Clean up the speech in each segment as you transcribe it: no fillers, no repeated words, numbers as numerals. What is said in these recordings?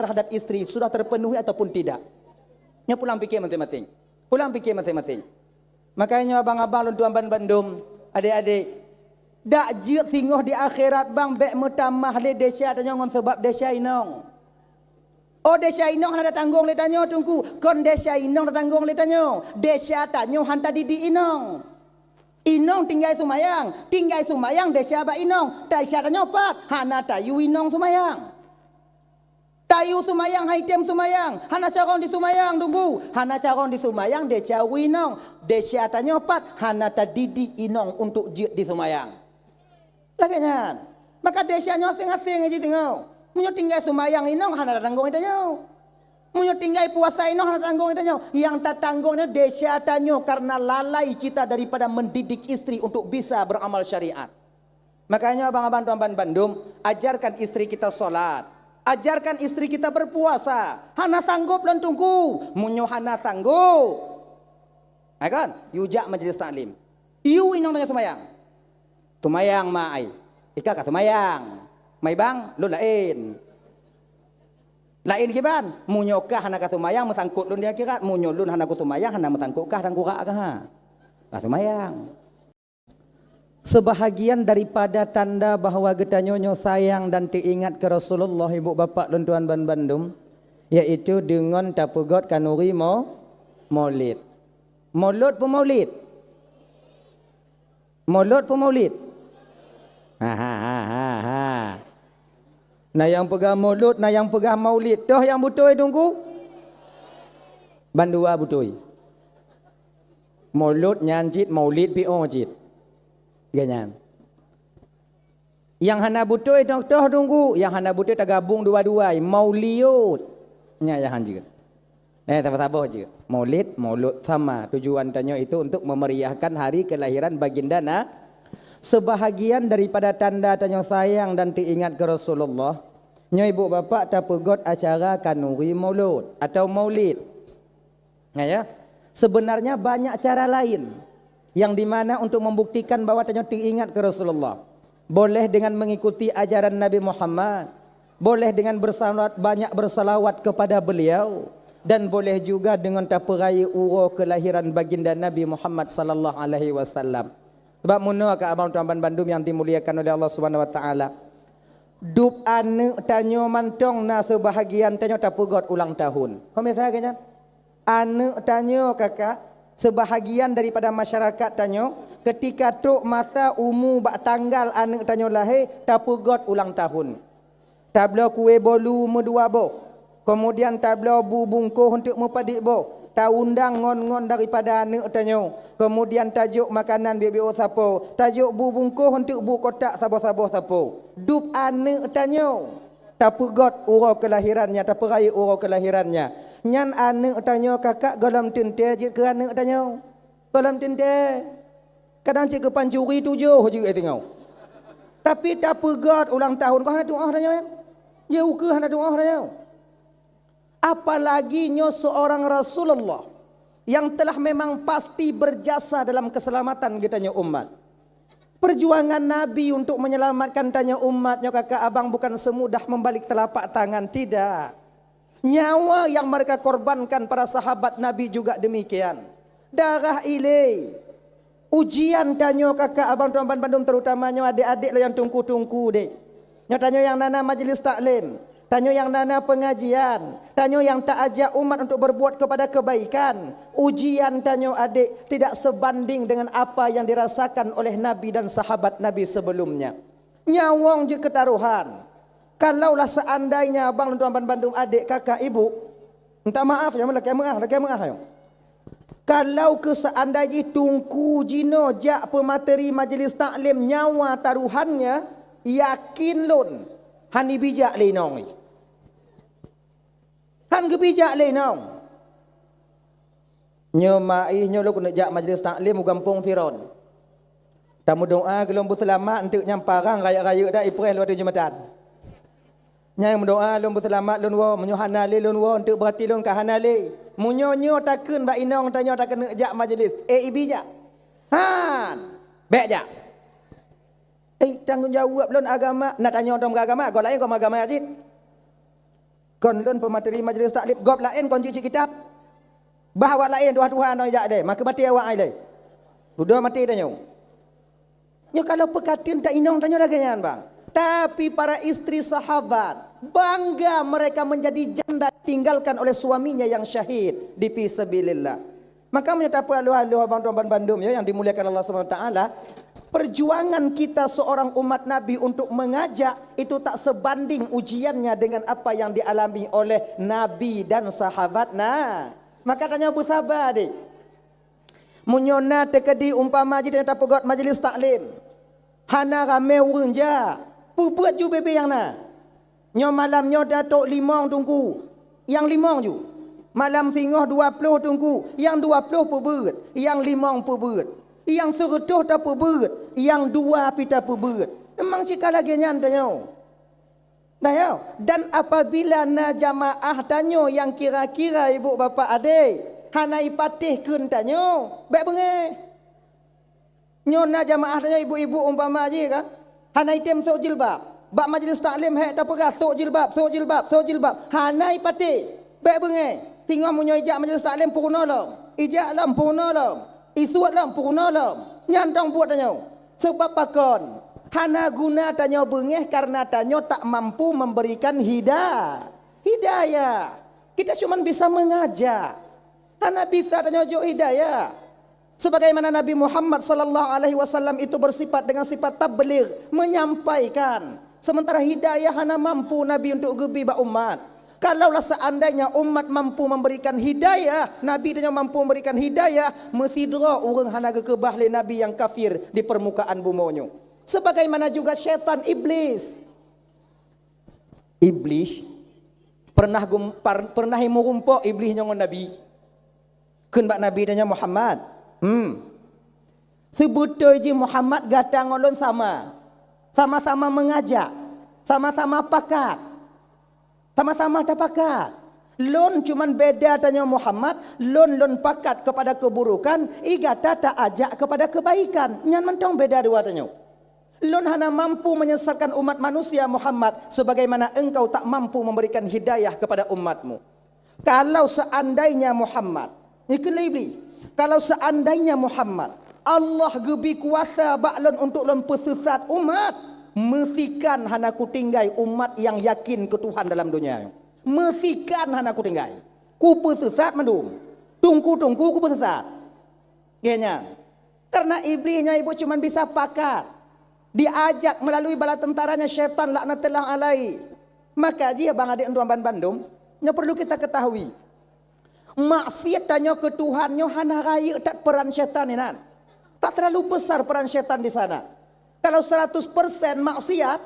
terhadap istri sudah terpenuhi ataupun tidak. Nya pulang fikir masing-masing. Pulang fikir masing-masing. Makanya abang-abang tuan bandum, adik-adik, dak jiut singoh di akhirat bang bek mutamah le desya tanya ngon sebab desya inong. Oh desya inong ada tanggung le tanya tungku. Kon desya inong ada tanggung le tanya. Desya tanya hanta didi inong. Inong tinggal sumayang desya ba inong. Desya tanya pat hana tayu inong sumayang. Tayu sumayang, haitem sumayang, hana caron di sumayang tunggu, hana caron di sumayang, desya winong, desya tanyopat, hana tadidi inong untuk jid di sumayang. Laganya, maka desya nyo asing-asing aja tinggal. Munyo tinggal sumayang inong, hana tanggung itu nyo. Munyo tinggal puasa inong, hana tanggung itu nyo. Yang tak tanggungnya desya tanyo karena lalai kita daripada mendidik istri untuk bisa beramal syariat. Makanya abang-abang tuan bandum, ajarkan istri kita solat. Ajarkan istri kita berpuasa. Hana sanggup lan tunggu. Munyo hana sanggup. Kan? Yujak majlis taklim. Iu inong tanya tumayang. Tumayang mai. Ika ka tumayang. Mai bang, lu lain. Lain kiban. Munyo ka hana ka tumayang mesangkut lun dia kira. Munyo lun hana ku tumayang hana mesangkut ka dan kurak ka ha. Ka tumayang. Sebahagian daripada tanda bahawa kita nyonyo sayang dan diingat ke Rasulullah ibu bapak dan tuan bandum, yaitu dengan tapugot kanuri maulid. Maulud pun maulid. Maulud pun maulid. Nah yang pegang maulud, nah yang pegang maulid. Toh yang butoi tunggu. Bandua butoi. Maulud nyanjit maulid pi ojit. Ganyan. Yang hana butoi toh tunggu, yang hana butoi tergabung dua-dua, maulid. Nya yang juga. Tambah-tambah je. Maulid, maulud sama. Tujuan tanya itu untuk memeriahkan hari kelahiran baginda nak. Sebahagian daripada tanda tanya sayang dan diingat ke Rasulullah. Nya ibu bapa tapegot acara kanuri maulud atau maulid. Ya. Sebenarnya banyak cara lain. Yang dimana untuk membuktikan bahawa tanya diingat ke Rasulullah. Boleh dengan mengikuti ajaran Nabi Muhammad. Boleh dengan banyak bersalawat kepada beliau. Dan boleh juga dengan taperai uro kelahiran baginda Nabi Muhammad sallallahu alaihi wasallam. Sebab munah ke abang tuan bandum yang dimuliakan oleh Allah Subhanahu wa taala. Dub ane tanyo mantong na sebahagian tanyo tapegot ulang tahun. Kau misalnya kan? Ane tanyo kakak sebahagian daripada masyarakat tanyo ketika tok masa bak tanggal anak tanyo lahir tapugot ulang tahun. Tablo kue bolu medua boh. Kemudian tablo bubungko untuk mepadik boh. Ta undang ngon-ngon daripada anak tanyo. Kemudian tajuk makanan bibi sapo. Tajuk bubungko untuk bu kotak sabo-sabo sapo. Dup anak tanyo. Tapugot uro kelahirannya, taperai uro kelahirannya. Nyan anak tanya kakak galam tente je ke anak tanya. Galam tente. Kadang cik ke pancuri 7 je tengok. Tapi tak pegat ulang tahun kau hana doa tanya. Jauh ke hana doa tanya. Apalagi nyo seorang Rasulullah yang telah memang pasti berjasa dalam keselamatan kita nyo umat. Perjuangan Nabi untuk menyelamatkan tanya umatnya kakak abang bukan semudah membalik telapak tangan, tidak. Nyawa yang mereka korbankan para sahabat Nabi juga demikian. Darah ilai. Ujian tanyo kakak abang tuan bandum terutamanya adik-adik lo yang tungku-tungku dek. Nyatanya yang nana majlis taklim. Tanyo yang nana pengajian. Tanyo yang tak ajak umat untuk berbuat kepada kebaikan. Ujian tanyo adik tidak sebanding dengan apa yang dirasakan oleh Nabi dan sahabat Nabi sebelumnya. Nyawang je ketaruhan. Kalaulah seandainya abang tuan bandum adik kakak ibu. Minta maaf ya laki maaf ya. Kalau ke seandainya tungku jino jak pemateri majlis taklim nyawa taruhannya. Yakin lun. Hani bijak lenong. Han gebijak lenong. Nyo mai nyo lo kena jak majlis taklim gampung Firon. Tamu doa gelombu selamat untuk nyamparang raya-raya dah April waktu Jumatan. Nyai mendoa lun berselamat lun wa menyohana le lun wa untuk berhati lun kahana le. Munyonyo takun ba inong tanyo tak kena jak majlis. Ibijak. Han. Bek jak. Tanggungjawab lun agama nak tanya orang beragama, kau lain kau agama Yazid. Kon lon pemateri majlis taklim gop lain kon cicik kitab. Bahawa lain Tuhan no jak de, maka mati awak ai le. Sudah mati dah nyo. Nyo kalau pekatin tak inong tanyo lagi nyan bang. Tapi para istri sahabat bangga mereka menjadi janda tinggalkan oleh suaminya yang syahid di fisabilillah. Maka menyatakan aluh-aluh abang-abang Bandung ya yang dimuliakan Allah SWT. Perjuangan kita seorang umat Nabi untuk mengajak itu tak sebanding ujiannya dengan apa yang dialami oleh Nabi dan sahabat. Nah, maka tanya Abu Sabar adik. Munyona tekedi umpama jadi tak pegot majlis taklim. Hana rame urang ja. Pupuat ju bebe yang na. Nyo malam nyo datuk limong tungku. Yang limong ju. Malam singoh 20 tungku. Yang 20 pebut. Yang limong pebut. Yang 100 tak pebut. Yang 2 pita pebut. Memang cika lagi nyan tanyo. Nah ya. Dan apabila na jamaah tanyo yang kira-kira ibu bapa adik. Hanai patih kun tanyo. Baik bengai. Nyona jamaah tanyo ibu-ibu umpama je kan. Hanai tem sok jilbab. Bak majlis taklim hek tak perah sok jilbab, sok jilbab, sok jilbab. Hanai patih. Baik bengai. Tengok munyo ijak majlis taklim purna lam. Ijak lam purna lam. Isuat lam purna lam. Nyantang buat tanyo. Sebab pakon. Hana guna tanyo bengeh karena tanyo tak mampu memberikan hidayah. Kita cuma bisa mengajak. Hana bisa tanyo jo hidayah. Sebagaimana Nabi Muhammad sallallahu alaihi wasallam itu bersifat dengan sifat tabligh, menyampaikan. Sementara hidayah hana mampu Nabi untuk gebi ba umat. Kalaulah seandainya umat mampu memberikan hidayah, Nabi dia mampu memberikan hidayah, mesti dra urang hana gekebah le Nabi yang kafir di permukaan bumonyo. Sebagaimana juga syaitan iblis. Iblis pernah merumpok iblis nyon Nabi. Keun bak Nabi dia Muhammad. Sebetulnya Muhammad gatang ulun sama. Sama-sama mengajak. Sama-sama pakat. Sama-sama tak pakat. Lun cuman beda tanya Muhammad. Lun pakat kepada keburukan. Igata tak ajak kepada kebaikan. Nyan mentong beda dua tanya. Lun hana mampu menyesatkan umat manusia Muhammad. Sebagaimana engkau tak mampu memberikan hidayah kepada umatmu. Kalau seandainya Muhammad. Ini lebih. Kalau seandainya Muhammad Allah gebi kuasa baklon untuk lempesesat umat, mestikan hana ku tinggai umat yang yakin ke Tuhan dalam dunia. Mestikan hana ku tinggai. Ku pesesat mandum. Tungku ku pesesat. Kayaknya. Karena iblisnya ibu cuma bisa pakat. Diajak melalui bala tentaranya syaitan laknatullah alaihi. Maka dia bang adik Tuan Bandung, yang perlu kita ketahui. Maksiat tanya ke Tuhannya hana raya tak peran syaitan ni nan. Tak terlalu besar peran syaitan di sana. Kalau 100% maksiat,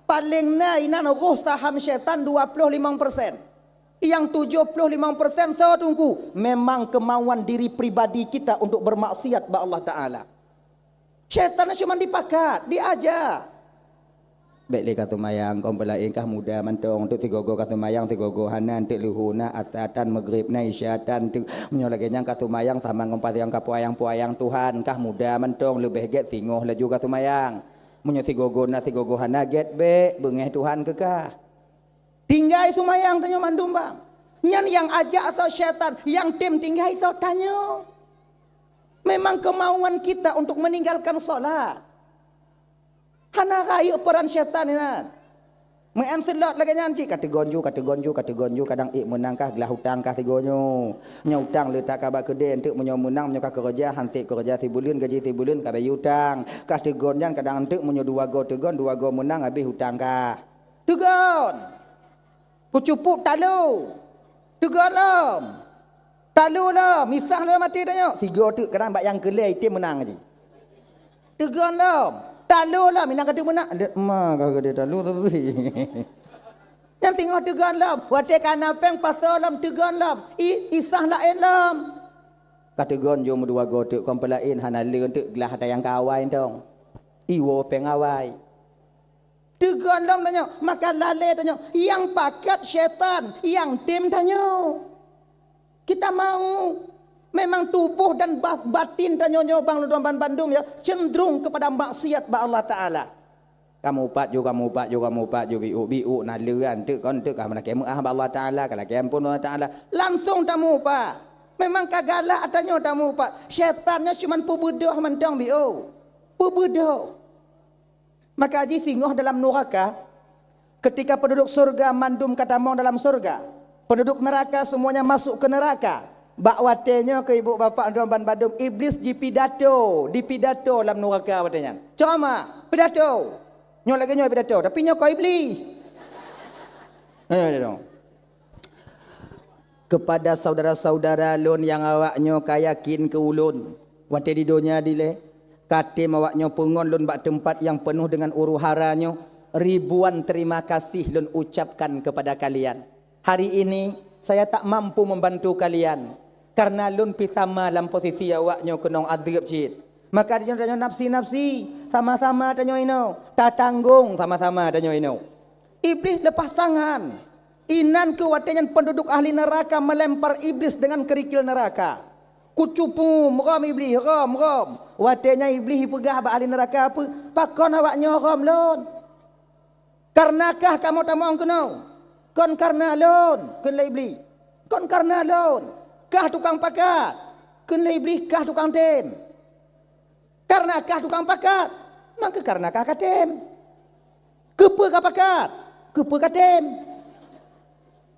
paling nainan roh saham syaitan 25%. Yang 75% saya tunggu memang kemauan diri pribadi kita untuk bermaksiat ba Allah Taala. Syaitan cuma dipakat, diajar. Baiklah kata mayang kau belain kah muda mantong untuk tigogo kata mayang tigogo hanan tik luhuna asatan maghrib na isyatan tik menyolagenya kata mayang sama ngompat yang kapuayang Tuhan kah muda mantong lebih get singoh laju kata mayang menyo tigogo na tigogo hana get be bengeh Tuhan kekah tinggal itu mayang tanyo mandum bang nyan yang ajak atau syaitan yang tim tinggal itu tanyo memang kemauan kita untuk meninggalkan solat. Hana rayu peran syaitan ni nak. Menganselot lagi nyanci kata gonju kadang menangkah gelah hutang kah tigonyo. Nya hutang letak ka bak kedai entuk menyo menang menyo ka kerja hantik kerja tibulan gaji tibulan ka bayi hutang. Kah tegonjan kadang entuk menyo dua go menang habis hutang kah. Tegon. Pucupuk talu. Tegon lom. Talu lom, misah lom mati tanyo. Tiga tu kadang bak yang kelai tim menang aje. Tegon lom. Talu lah, minang kata menang. Ma kau kata talu tapi. Yang tengok tegan lam. Watai kanapeng pasal lam tegan lam. Isah lain lam. Kata gon jom dua gotuk kompelain hana le untuk gelah tayang kawai tong. Iwo pengawai. Tegan lam tanya, makan lale tanya. Yang pakat syaitan, yang tim tanya. Kita mau. Memang tubuh dan batin dan nyonya bang Ludoman Bandung ya cenderung kepada maksiat ba Allah Taala. kamu upat jo biu naluan tu kon tu kamu nak kemu Allah Taala kalau kemu pun Allah Taala langsung tamu upat. Memang kagala atanyo tamu upat. Syaitannya cuma pubudoh mentang biu. Pubudoh. Maka haji singoh dalam neraka ketika penduduk surga mandum katamong dalam surga. Penduduk neraka semuanya masuk ke neraka. Bak watenya ke ibu bapa Androban Badum iblis di pidato dalam neraka watenya. Cuma pidato. Nyo lagi nyo pidato tapi nyo kau iblis. Kepada saudara-saudara lun yang awaknyo kayakin ke ulun. Wate di dunia dile katim awaknyo pengon lun bak tempat yang penuh dengan uruharanyo. Ribuan terima kasih lun ucapkan kepada kalian. Hari ini saya tak mampu membantu kalian karena lun pisama dalam posisi awaknyo kenong adrib cid. Maka dia tanya nafsi sama-sama tanya ino, tak tanggung sama-sama tanya ino. Iblis lepas tangan. Inan ke watenya penduduk ahli neraka melempar iblis dengan kerikil neraka. Kucupu rom iblis rom. Watenya iblis pegah ba ahli neraka apa? Pakon awaknyo rom lon. Karenakah kamu tamong kenau? Kon karena lon, kun la iblis. Kon karena lon. Kah tukang pakat. Kun la iblis kah tukang tem. Karenakah tukang pakat? Maka karenakah katem. Kepa kah pakat? Kepa katem.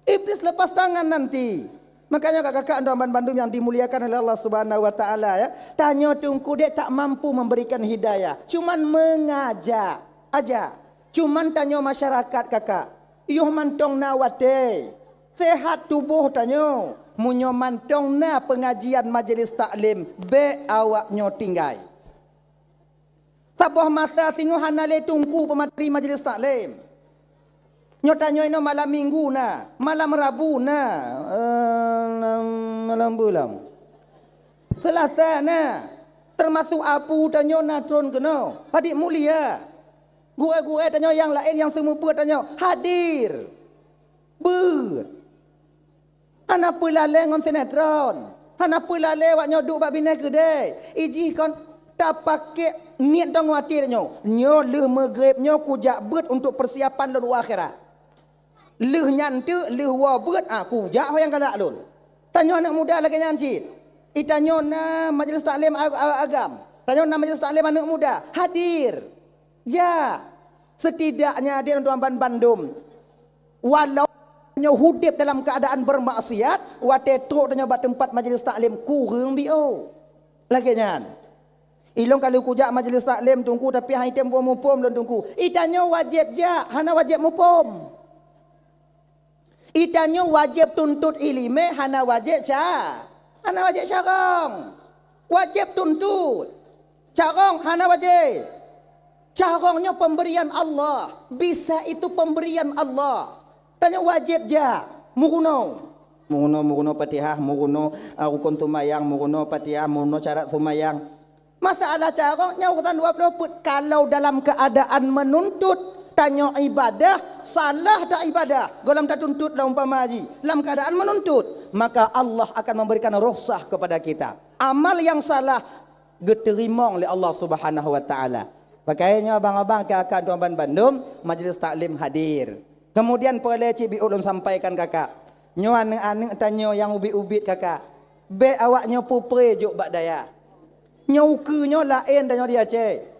Iblis lepas tangan nanti. Makanya kakak-kakak Androban Bandung yang dimuliakan oleh Allah Subhanahu wa taala ya. Tanya tungku dia tak mampu memberikan hidayah. Cuman mengajak aja. Cuman tanya masyarakat kakak. Yuh mantong na wate. Sehat tubuh tanya. Munyo mantong na pengajian majlis taklim. Be awaknyo tinggai. Sabah masa singo hanale tungku pemateri majlis taklim. Nyo tanyo ino malam minggu na, malam Rabu na, malam bulan. Selasa na, termasuk apu tanyo natron keno. Padik mulia. Gue tanyo yang lain yang semua tanyo hadir. Ber. Ana pelale ngon sinetron. Ana pelale wak nyoduk bak bina kedai. Iji kon tak pakai niat dong hati nyo. Nyo leh maghrib nyo kujak bet untuk persiapan lalu akhirat. Leh nyantu leh wabet kujak ho yang galak lun. Tanyo anak muda lagi nyancit. Itanyo na majlis taklim agam. Tanyo na majlis taklim anak muda hadir. Ja. Setidaknya dia untuk Amban Bandung. Walau nyo hudip dalam keadaan bermaksiat, wate truk tanyo bat tempat majlis taklim kurang bio. Lagi nyan. Ilong kalau kujak majlis taklim tungku tapi hai tempo mupom dan tungku. Itanyo wajib ja, hana wajib mupom. Itanyo wajib tuntut ilime, hana wajib ca. Hana wajib carong. Wajib tuntut. Carong hana wajib. Carongnya pemberian Allah. Bisa itu pemberian Allah. Tanya wajib ja. Muguno Fatihah, muguno rukun tumayang, muguno Fatihah, muguno syarat tumayang. Masalah caranya urusan 20 kalau dalam keadaan menuntut tanya ibadah salah tak ibadah golam tak tuntut lah umpama haji dalam keadaan menuntut maka Allah akan memberikan rukhsah kepada kita amal yang salah diterima oleh Allah Subhanahu wa taala. Makanya abang-abang kakak Androban Bandung majlis taklim hadir. Kemudian perle cik biulun sampaikan kakak nyo aneng-aneng tanya yang ubit-ubit kakak be awaknya pupre juk bak daya. Nyaukunya lain dan dia cek.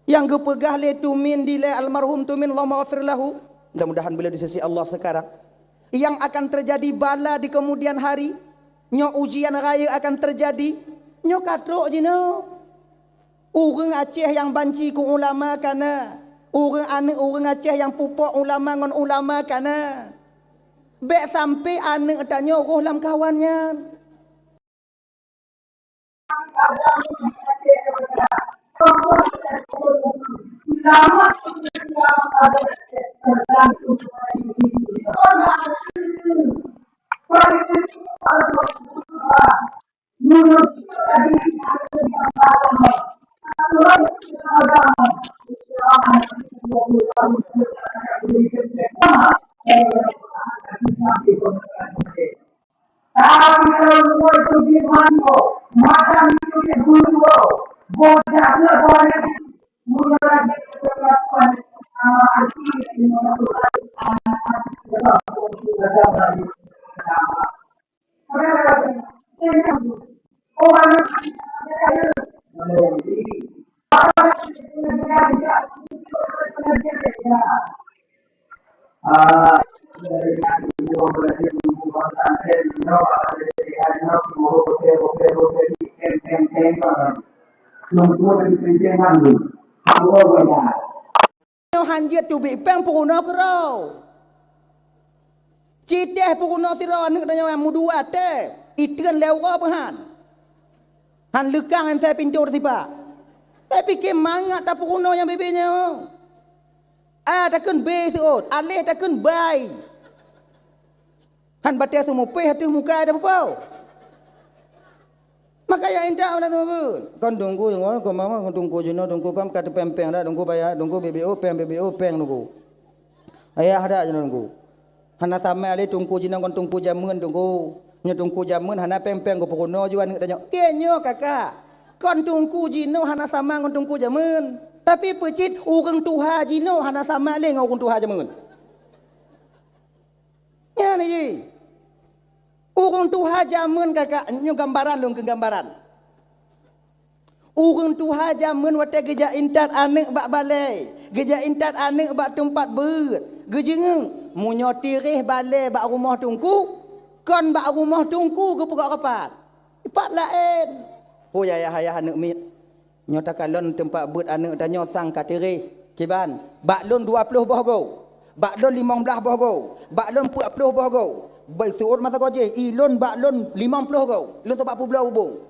Yang kepegah le tumin dile almarhum tumin Allah maghfir lahu. Mudah-mudahan beliau di sisi Allah sekarang. Yang akan terjadi bala di kemudian hari. Nyo ujian raya akan terjadi. Nyo katrok jino. Urang Aceh yang banci ku ulama kana. Urang Aceh yang pupuk ulama ngon ulama kana. Bek sampai anak tanya roh lam kawannya. Makan itu dulu, bodoh boleh mulai Hanjat tu bipeng puruna kerau. Citeh puruna tira anak tanya yang mudua teh. Itran lewa pahan. Han lekang yang saya pintu tertiba. Tapi ke mangat tak puruna yang bibirnya. Takkan bay tu. Alih takkan bay. Han batia tu mupeh tu muka ada apa? Maka yang indah mana tu pun. Kan tunggu tunggu kau mama kan tunggu jenuh tunggu kam kata pempeng dah tunggu bayar tunggu BBO peng tunggu. Ayah ada jenuh tunggu. Hana sama ali tunggu jenuh kan tunggu jamun tunggu. Nya tunggu jamun hana pempeng ko pokono juan tanya. Kenyo kakak. Kan tunggu jenuh hana sama kan tunggu jamun. Tapi pecit urang tuha jenuh hana sama ali ngau urang tuha jamun. Ya ni. Urang tuha jamun kakak nyu gambaran dong ke gambaran. Urang tuha jamun wate geja intat anek bak balai. Geja intat anek bak tempat ber. Gejeng munyo tirih balai bak rumah tungku. Kon bak rumah tungku ke pokok rapat. Ipat lain. Oh ya anak mit. Nyo takalon tempat ber anek danyo sang katirih. Kiban. Bak lon 20 boh go. Bak lon 15 boh go. Bak lon 40 boh go. Baik tuur masa kau je, ilon bak lon 50 kau, lon tu 40 bubung.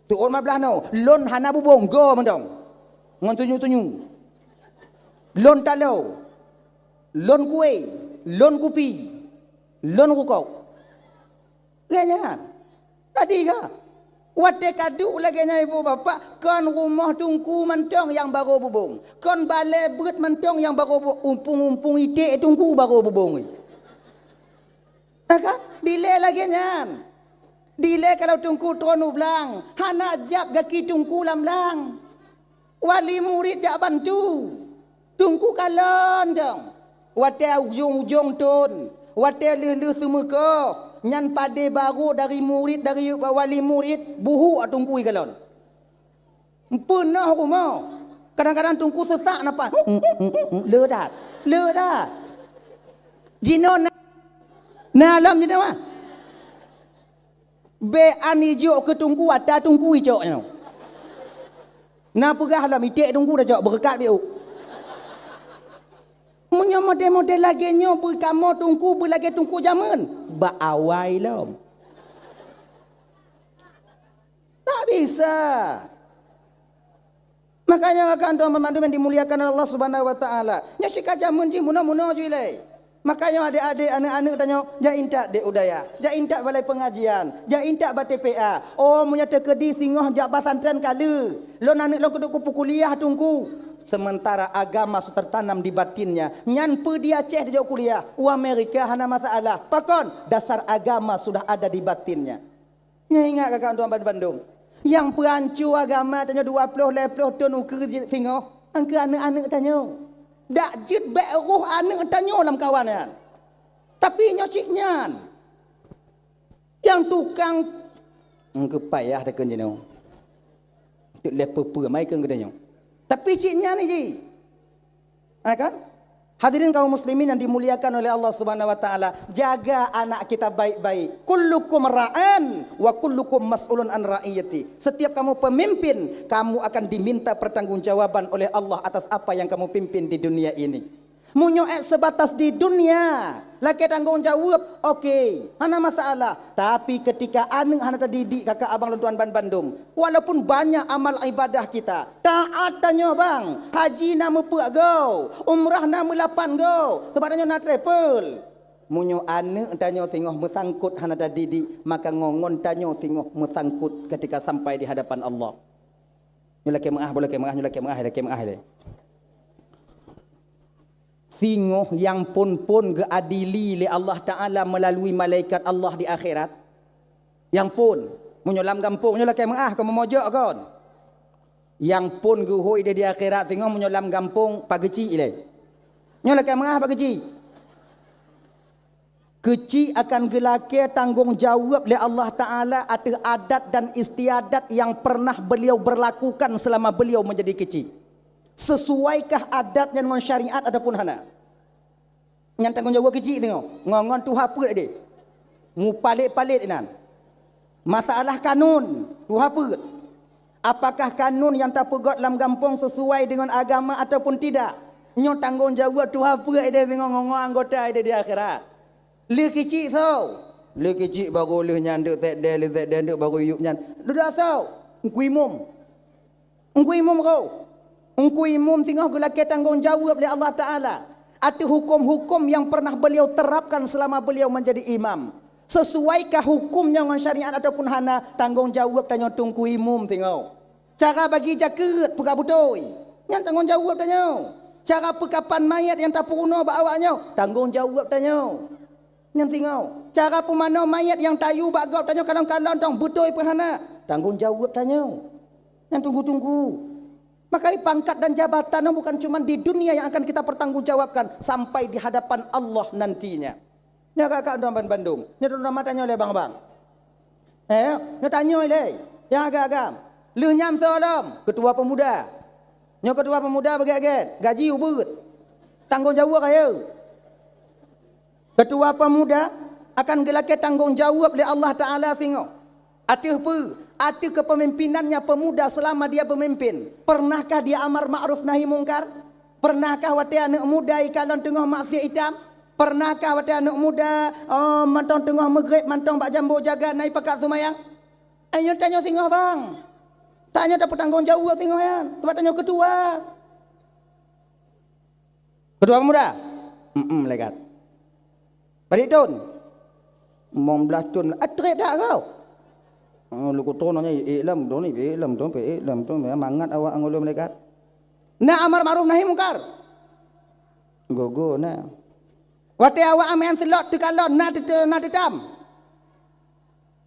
Tuur 15 no, lon hana bubung, go mendong. Ngon tunyu. Lon talau, lon kue, lon kupi, lon kukau. Ganyan. Tadi ka. Wate kadu lagi nya ibu bapa, kan rumah tungku mentong yang baru bubung. Kan balai berat mentong yang baru umpung itik tungku baru bubung. Kan? Delay lagi nyan. Delay kalau tungku tronu belang. Hana jab gaki tungku lamlang. Wali murid jak bantu. Tungku kalon dong. Wate ujung-ujung tun. Wate lelu semua nyan pade baru dari murid dari wali murid buhu tungku kalon. Punah rumah. Kadang-kadang tungku sesak napa? Ledat. Jinon nah alam jadi apa? Be anijo ke tungku ada tungku hijau ni. Nah perah alam itik tungku dah jauh berkat biu. Punya model-model lagi nyo berkamu tungku berlagi tungku zaman. Ba awai lom. Tak bisa. Makanya akan tuan pemandu yang dimuliakan Allah Subhanahu Wa Taala. Nya sika zaman ji muno-muno juilai. Makanya adik-adik anak-anak tanya, jaintak dek udaya, jaintak balai pengajian, jaintak bate PA. Oh menyata kedi singoh jak pasantren kala. Lo anak lo keduk kupu kuliah tunggu. Sementara agama sudah tertanam di batinnya. Nyan pe dia Aceh dia kuliah. U Amerika hana masalah. Pakon dasar agama sudah ada di batinnya. Nya ingat kakak tuan Bandung. Yang perancu agama tanya 20 ton ukur singoh. Angka anak-anak tanya. Dak jid baik roh anak tanya dalam kawanan. Tapi nyociknya yang tukang kepayah dah kenjeno. Tuk leper mai keng kedanya. Tapi ciknya ni ji. Kan? Hadirin kaum muslimin yang dimuliakan oleh Allah Subhanahu wa taala, jaga anak kita baik-baik. Kullukum ra'an wa kullukum mas'ulun an ra'iyati. Setiap kamu pemimpin, kamu akan diminta pertanggungjawaban oleh Allah atas apa yang kamu pimpin di dunia ini. Munyoek sebatas di dunia, laki tanggung jawab, okey, hana masalah. Tapi ketika anak hana terdidik kakak abang lentuan Bandung, walaupun banyak amal ibadah kita, taat tanya bang, haji nama puak go, umrah nama 8 go, sebabnya nak travel. Munyo anak tanya tengok mesangkut hana terdidik, maka ngongon tanya tengok mesangkut ketika sampai di hadapan Allah. Nyulake mengah, boleh ke mengah, nyulake mengah le. Singoh yang pun keadili oleh Allah Ta'ala melalui malaikat Allah di akhirat. Yang pun. Menyolam kampung. Menyolam kayak mengah. Kau memojok kan. Yang pun guhoi dia di akhirat tengok menyolam gampung pageci ile. Nyola ke mengah pageci. Kecil akan gelake tanggungjawab oleh Allah Ta'ala atas adat dan istiadat yang pernah beliau berlakukan selama beliau menjadi kecil. Sesuaikah adat yang dengan syariat ataupun hana? Yang tanggungjawab kecil tengok. Ngongon tu apa dia? Ngupalit-palit nan. Masalah kanun tu apa? Apakah kanun yang tak pegot dalam kampung sesuai dengan agama ataupun tidak? Nyo tanggungjawab tu apa dia tengok ngongong anggota dia di akhirat. Le kecil tau. Le kecil baru le nyanduk tak dia baru yuk nyan. Dah tau. Engku imum. Engku imum kau. Engku imum tengok gelak tanggungjawab oleh Allah Taala. Ada hukum-hukum yang pernah beliau terapkan selama beliau menjadi imam. Sesuaikah hukumnya dengan syariat ataupun hana? Tanggungjawab tanya tungku imum tengok. Cara bagi jaket buka butoi. Yang tanggungjawab tanya. Cara pekapan mayat yang tak puruna bawanya. Tanggungjawab tanya. Yang tengok. Cara pemana mayat yang tayu bagau tanya kadang-kadang tong butoi perhana. Tanggungjawab tanya. Yang tunggu-tunggu. Maka pangkat dan jabatan bukan cuma di dunia yang akan kita pertanggungjawabkan sampai di hadapan Allah nantinya. Ya kakak orang Bandung. Ya orang tanya oleh bang-bang. Ya tanya oleh. Ya agak-agak. Lu nyam solam ketua pemuda. Nya ketua pemuda bagi-bagi gaji ubud. Tanggungjawab kaya. Ketua pemuda akan gelake tanggungjawab oleh Allah Taala tengok. Ati apa? Ati kepemimpinannya pemuda selama dia pemimpin. Pernahkah dia amar ma'ruf nahi mungkar? Pernahkah wate anak muda ikalan tengah maksiat hitam? Pernahkah wate anak muda mantong tengah maghrib mantong bak jambu jaga naik pakat sumayang? Ayo tanya tengok bang. Tanya dapat tanggungjawab tengok ya. Sebab tanya ketua. Ketua pemuda? Lekat. Balik tun. Membelah tun. Atrip dah kau. Lu kutu nanya iklam tu ni, iklam tu mangat awak angulu melekat. Na amar ma'ruf nahi mungkar. Gogo na. Wate awak amen selot tekalon na tetam.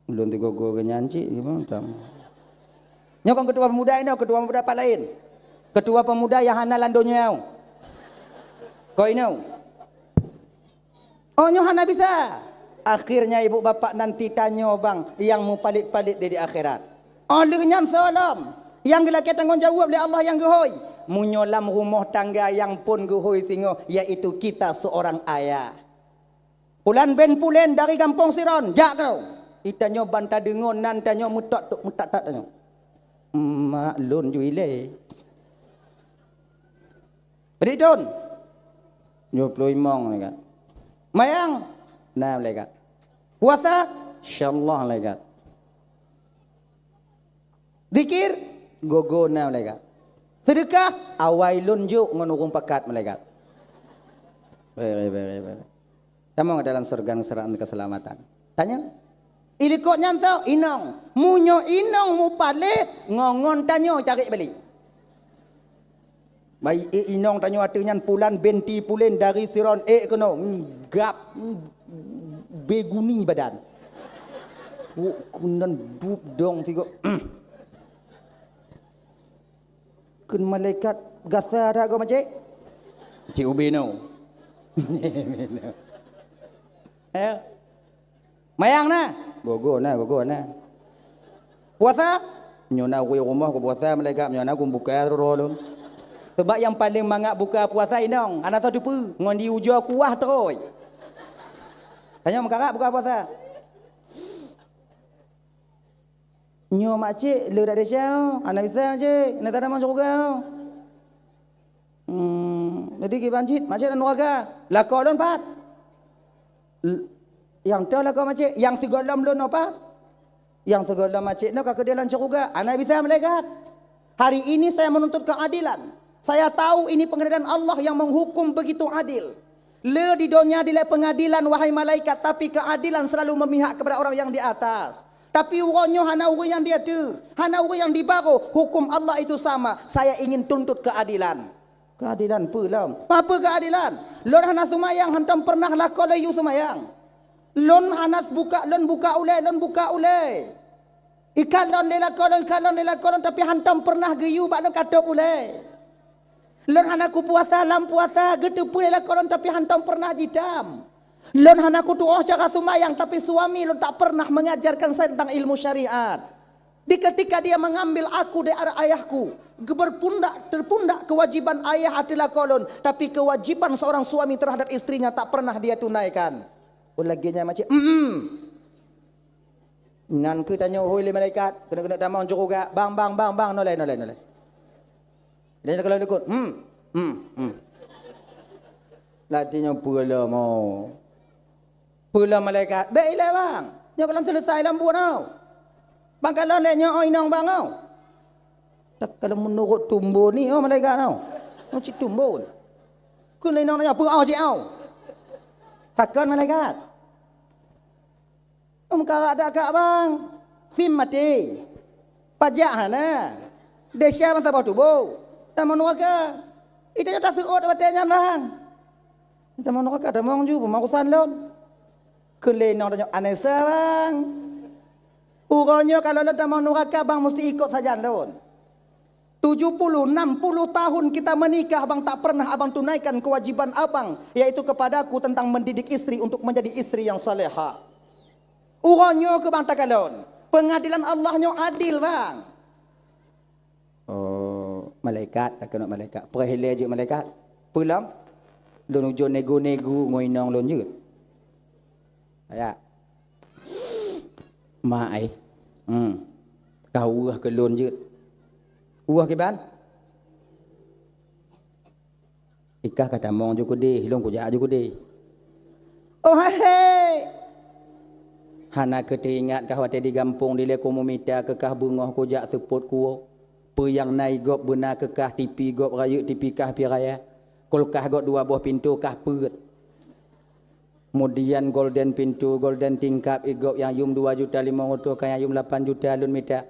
Belum gogo ke nyanci gimana tam. Nyokong ketua pemuda ini, ketua pemuda pak lain. Ketua pemuda yang hana landonya. Kau ini. Oh nyo hana bisa. Akhirnya ibu bapak nanti tanya bang yang mau palit-palit di akhirat. Oleh nyam salam yang gelak tanggungjawab oleh Allah yang gehoi. Munyolam rumah tangga yang pun gehoi singo yaitu kita seorang ayah. Pulan ben pulen dari kampung Siron, jak kau. Itanyo banta dengon nan tanyo mutak tak tanyo. Maklun juile. Beridon. 25 lekat. Mayang nah lekat. Puasa insyaallah lekat. Zikir gogo nah lekat. Sedekah awailun juk ngonurung pakat melekat. Baik. Kamu dalam surga seraan keselamatan. Tanya. Ilikot nyantau inong. Munyo inong mu palit ngongon tanyo tarik balik. Baik inong tanyo artinya pulan benti pulen dari Siron kono gap beguni badan. Kunan bub dong tigo. Kun malaikat gasa ada go macik. Cik ubi no. Mayang na. Gogo na. Puasa? Nyona ku rumah ku puasa malaikat nyona ku buka rolon. Sebab yang paling mangak buka puasa inong, anak tahu depu ngondi ujo kuah teroi. Tanya mengkarak buka puasa. Nyo makcik lu dak desa, anak bisa cik, nak tak ada masuk surga. Jadi ki banjit, makcik dan neraka. Lakau lon pat. Yang tu lakau makcik, yang segolom lon apa? Yang segolom makcik no kakak dia lan surga. Anak bisa malaikat. Hari ini saya menuntut keadilan. Saya tahu ini pengadilan Allah yang menghukum begitu adil. Le di dunia dile pengadilan wahai malaikat, tapi keadilan selalu memihak kepada orang yang di atas. Tapi urangnya hana urang yang dia tu, hana urang yang di bawah. Hukum Allah itu sama. Saya ingin tuntut keadilan. Keadilan pulam. Apa keadilan? Lon hana sumayang hantam pernah lakon layu sumayang. Lon hanas buka, lon buka ulai. Ikalon lela konon tapi hantam pernah geyu bak lo kata pule. Lon hanaku puasa lam puasa getu pule lela konon tapi hantam pernah jidam. Lon hanaku tuh cara sumayang tapi suami lon tak pernah mengajarkan saya tentang ilmu syariat. Di ketika dia mengambil aku dari arah ayahku, terpundak kewajiban ayah adalah kolon, tapi kewajiban seorang suami terhadap istrinya tak pernah dia tunaikan. Ulaginya macam nan ku tanya hoi le malaikat kena damang juga bang nolai dia kalau ikut latinya pula malaikat baiklah bang nyo kalau selesai lambu nau bang kalau le nyo oi nong bang nau tak kalau menurut tumbuh ni malaikat nau cik tumbuh ku le nong nanya pu au cik au takkan malaikat Kau ada kak bang, sim mati, pajak hana, desa masa bau tubuh, taman nuaka, itu yang tak suot batenya bang, taman nuaka taman ju pemakusan lon, kelenong tanya anesa bang, uronyo kalau lon taman nuaka bang mesti ikut saja lon. 70, 60 tahun kita menikah abang tak pernah abang tunaikan kewajiban abang, yaitu kepadaku tentang mendidik istri untuk menjadi istri yang salehah. Uronyo ke bang takalon. Pengadilan Allahnya adil bang. Oh, malaikat tak kena malaikat. Perhile je malaikat. Pulang. Lon ujo nego-nego ngoinong lon je. Ya. Mai. Kau urah ke lon je. Urah ke ban? Ikah kata mong je ko de, lon ko ja je ko de. Oh hai. Hana keteringat kah wate di gampung di leko memita kekah bungoh kojak sepot kuo. Peyang nai gop benar kekah tipi gop rayuk tipi kah piraya. Kolkah gop 2 buah pintu kah peut. Kemudian golden pintu, golden tingkap igop yang yum 2.500.000 kah yang yum 8 juta lun mita.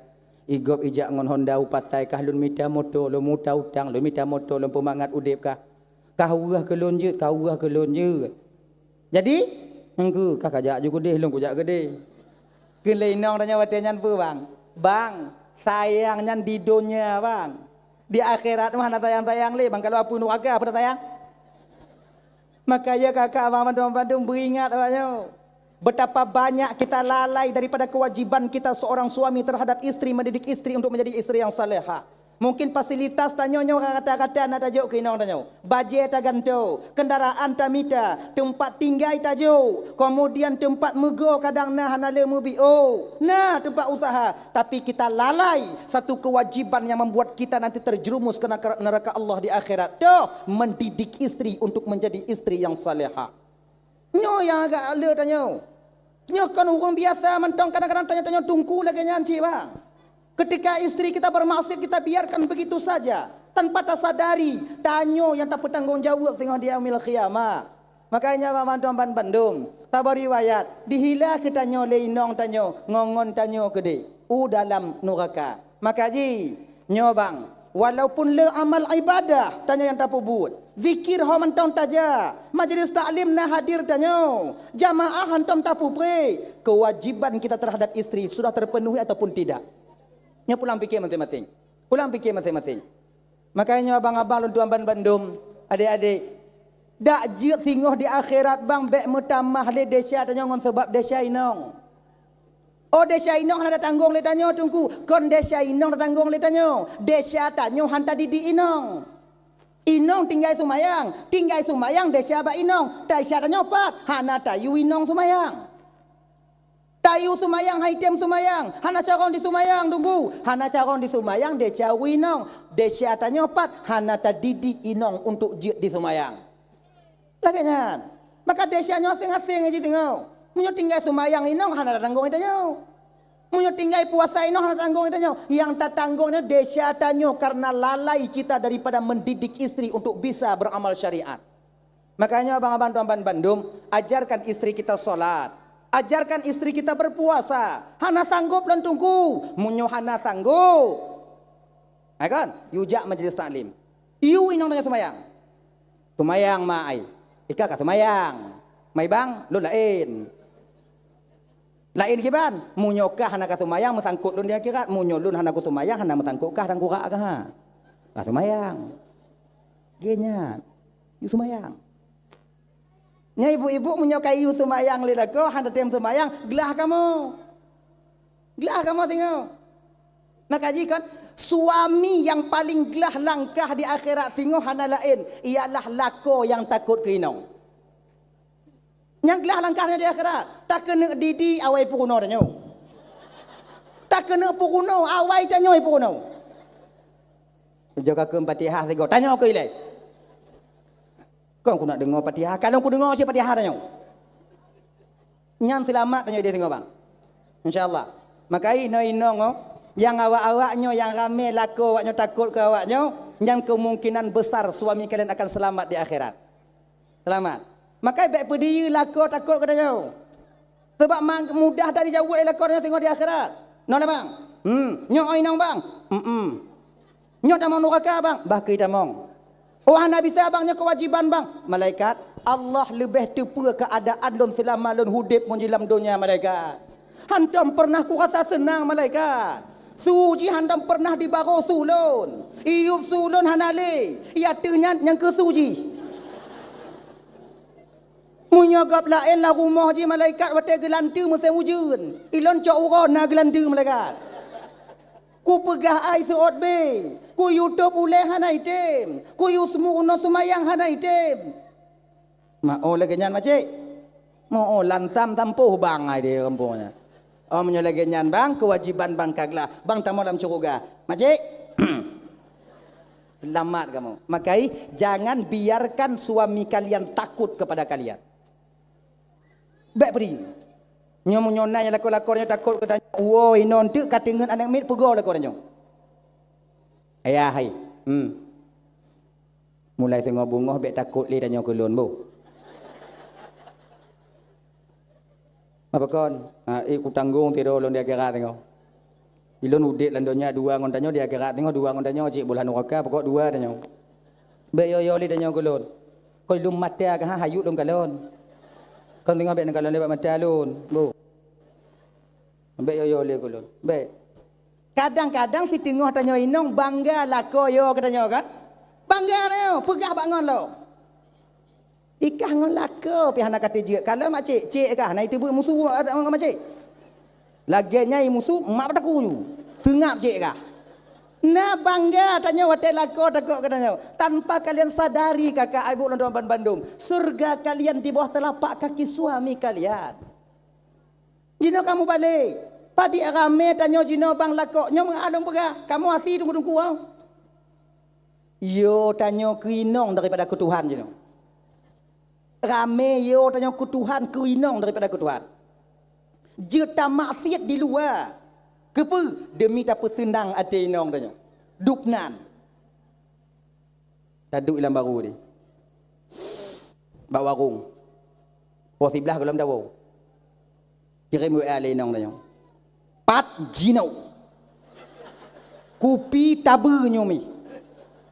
Igop ijak ngon Honda upatai kah lun mita moto, lun muta utang, lun mita moto, lun pemangat udip kah. Kah urah ke lun je, kah urah ke lun je. Jadi engku kakak jak juga deh, long kujak gede. Kelenong tanya watenyan pu bang. Bang, sayangnya di dunia bang. Di akhirat mana tayang-tayang le bang kalau apa nuaga apa tayang. Makanya kakak abang bandung beringat abangnya. Betapa banyak kita lalai daripada kewajiban kita seorang suami terhadap istri, mendidik istri untuk menjadi istri yang salehah. Mungkin fasilitas tanyo kata-kata nak tajuk kinong tanyo. Bajet taganto, kendaraan tamita, tempat tinggal tajuk, kemudian tempat mego kadang nah hanale mubio. Nah, tempat usaha, tapi kita lalai satu kewajiban yang membuat kita nanti terjerumus ke neraka Allah di akhirat. Tuh, mendidik istri untuk menjadi istri yang salehah. Nyo yang agak ale tanyo. Nyo kan orang biasa mentong kadang-kadang tanyo tungku lagi nyanci bang. Ketika istri kita bermaksud kita biarkan begitu saja tanpa tersadari tanyo yang tak bertanggung jawab tengok dia yaumil qiyamah. Makanya Baman Bandung tabar riwayat dihila ke tanyo leinong tanyo ngongon tanyo gede dalam neraka. Maka ji nyobang walaupun le amal ibadah tanyo yang tak buat zikir ho mentong taja majlis taklim na hadir tanyo jamaah hantam tak pre kewajiban kita terhadap istri sudah terpenuhi ataupun tidak. Nya pulang fikir masing-masing. Pulang fikir masing-masing. Makanya abang-abang tuan Bandung, adik-adik, dak jiut singoh di akhirat bang bek mutamah le desa tanya ngon sebab desa inong. Oh desa inong ada tanggung le tanyo tungku. Kon desa inong ada tanggung le tanyo. Desa tanyo hanta didi inong. Inong tinggal sumayang desa ba inong. Desa tanyo pat hana tayu inong sumayang. Tayu sumayang, haitem sumayang, hana caron di sumayang tunggu, hana caron di sumayang, desa winong, desa tanyopat, hana tadidi inong untuk jid di sumayang. Laganya, maka desa nyo asing-asing aja tengok, munyo tinggal sumayang inong, hana tanggung itu nyo, munyo tinggal puasa inong, hana tanggung itu nyo, yang tak tanggungnya desa tanyo karena lalai kita daripada mendidik istri untuk bisa beramal syariat. Makanya abang-abang tuan Bandung, ajarkan istri kita solat. Ajarkan istri kita berpuasa. Hana sanggup lan tunggu. Munyo hana sanggup. Kan? Yujak majlis taklim. Iu inong tanya tumayang. Tumayang mai. Ika ka tumayang. Mai bang, lo lain. Lain kiban, munyokah hana katumayang mesangkut lun di akhirat, munyolun hana kutumayang hana mesangkutkah dan kurak kah ha. Katumayang. Genya. Yu sumayang. Nya ibu-ibu munyokai yu sumayang lidako hana tem sumayang, gelah kamu. Gelah kamu tengok. Maka jika suami yang paling gelah langkah di akhirat tengok hana lain ialah lako yang takut keinong. Yang gelah langkahnya di akhirat. Tak kena didi awai pukuno danyo. Tak kena pukuno awai tanyo pukuno. Jaga ke Fatihah sego. Tanya aku ilai. Kau aku nak dengar Fatihah. Kalau aku dengar si Fatihah danyo. Nyan selamat tanyo dia tengok bang. Insya-Allah. Maka ino yang awak-awaknya yang ramai lako awaknya takut ke awaknya, yang kemungkinan besar suami kalian akan selamat di akhirat. Selamat. Maka baik pedih lako takut katanya. Sebab mudah dari jauh lako dia tengok di akhirat. Nona bang. Nyok inang bang. Nyok tamang neraka bang. Bah kita mong. Oh hana bisa bang nyok kewajiban bang. Malaikat Allah lebih tepa keadaan lon selama lon hudip menjelam dunia malaikat. Hantam pernah ku rasa senang malaikat. Suji hantam pernah di baro sulun. Iup sulun hanale. Ia ternyat yang ke suji. Munyagap lain lah rumah je malaikat watai gelantu musim wujud. Ilon cak uron na gelantu malaikat. Ku pegah ai seot be. Ku YouTube uleh hana item. Ku YouTube uno tumayang hana item. Ma'o lagi nyan macik. Ma'o lansam tampuh bang ai dia kampungnya. Oh lagi nyan bang kewajiban bang kaglah. Bang tamu dalam curuga. Macik. Selamat kamu. Makai jangan biarkan suami kalian takut kepada kalian. Baik beri. Nyomu nyona yang lakon-lakonnya takut katanya. Wo inon tu katingan anak mit pego lakonnya. Ayah hai. Mulai tengok bunga baik takut li dan nyok kelon bu. Apa kon? Aku tanggung tidur lon dia kira tengok. Ilon udik landonya dua ngontanyo dia kira tengok dua ngontanyo cik bulan neraka pokok dua danyo. Baik yo li dan nyok kelon. Kau lum mata ke hayut lon kalon. Kau tengok baik kalau lewat mata lun, bu. Baik yo le kulun. Baik. Kadang-kadang si tengok tanya inong bangga lah koyo katanya kan? Bangga dia, pegah bangun lo. Ikah ngon lako pihana kata je. Kalau mak cik kah na itu bu musuh ada mak cik. Laginya musuh mak pataku you. Sengap cik kah? Nah bangga tanya watai lako takut katanya. Tanpa kalian sadari kakak ibu london Bandung, surga kalian di bawah telapak kaki suami kalian. Jino kamu balik. Padi rame tanya jino bang lako nyo mengadong pegah. Kamu asih tunggu-tunggu kau. Yo tanya keinong daripada ke Tuhan jino. Rame yo tanya ke Tuhan keinong daripada ke Tuhan. Juta maksiat di luar. Kepa demi tak senang hati inong tanya. Duknan. Taduk dalam baru ni. Bak warung. Pos sebelah dalam dawo. Kirim WA le inong tanya. Pat jino. Kupi tabu nyomi.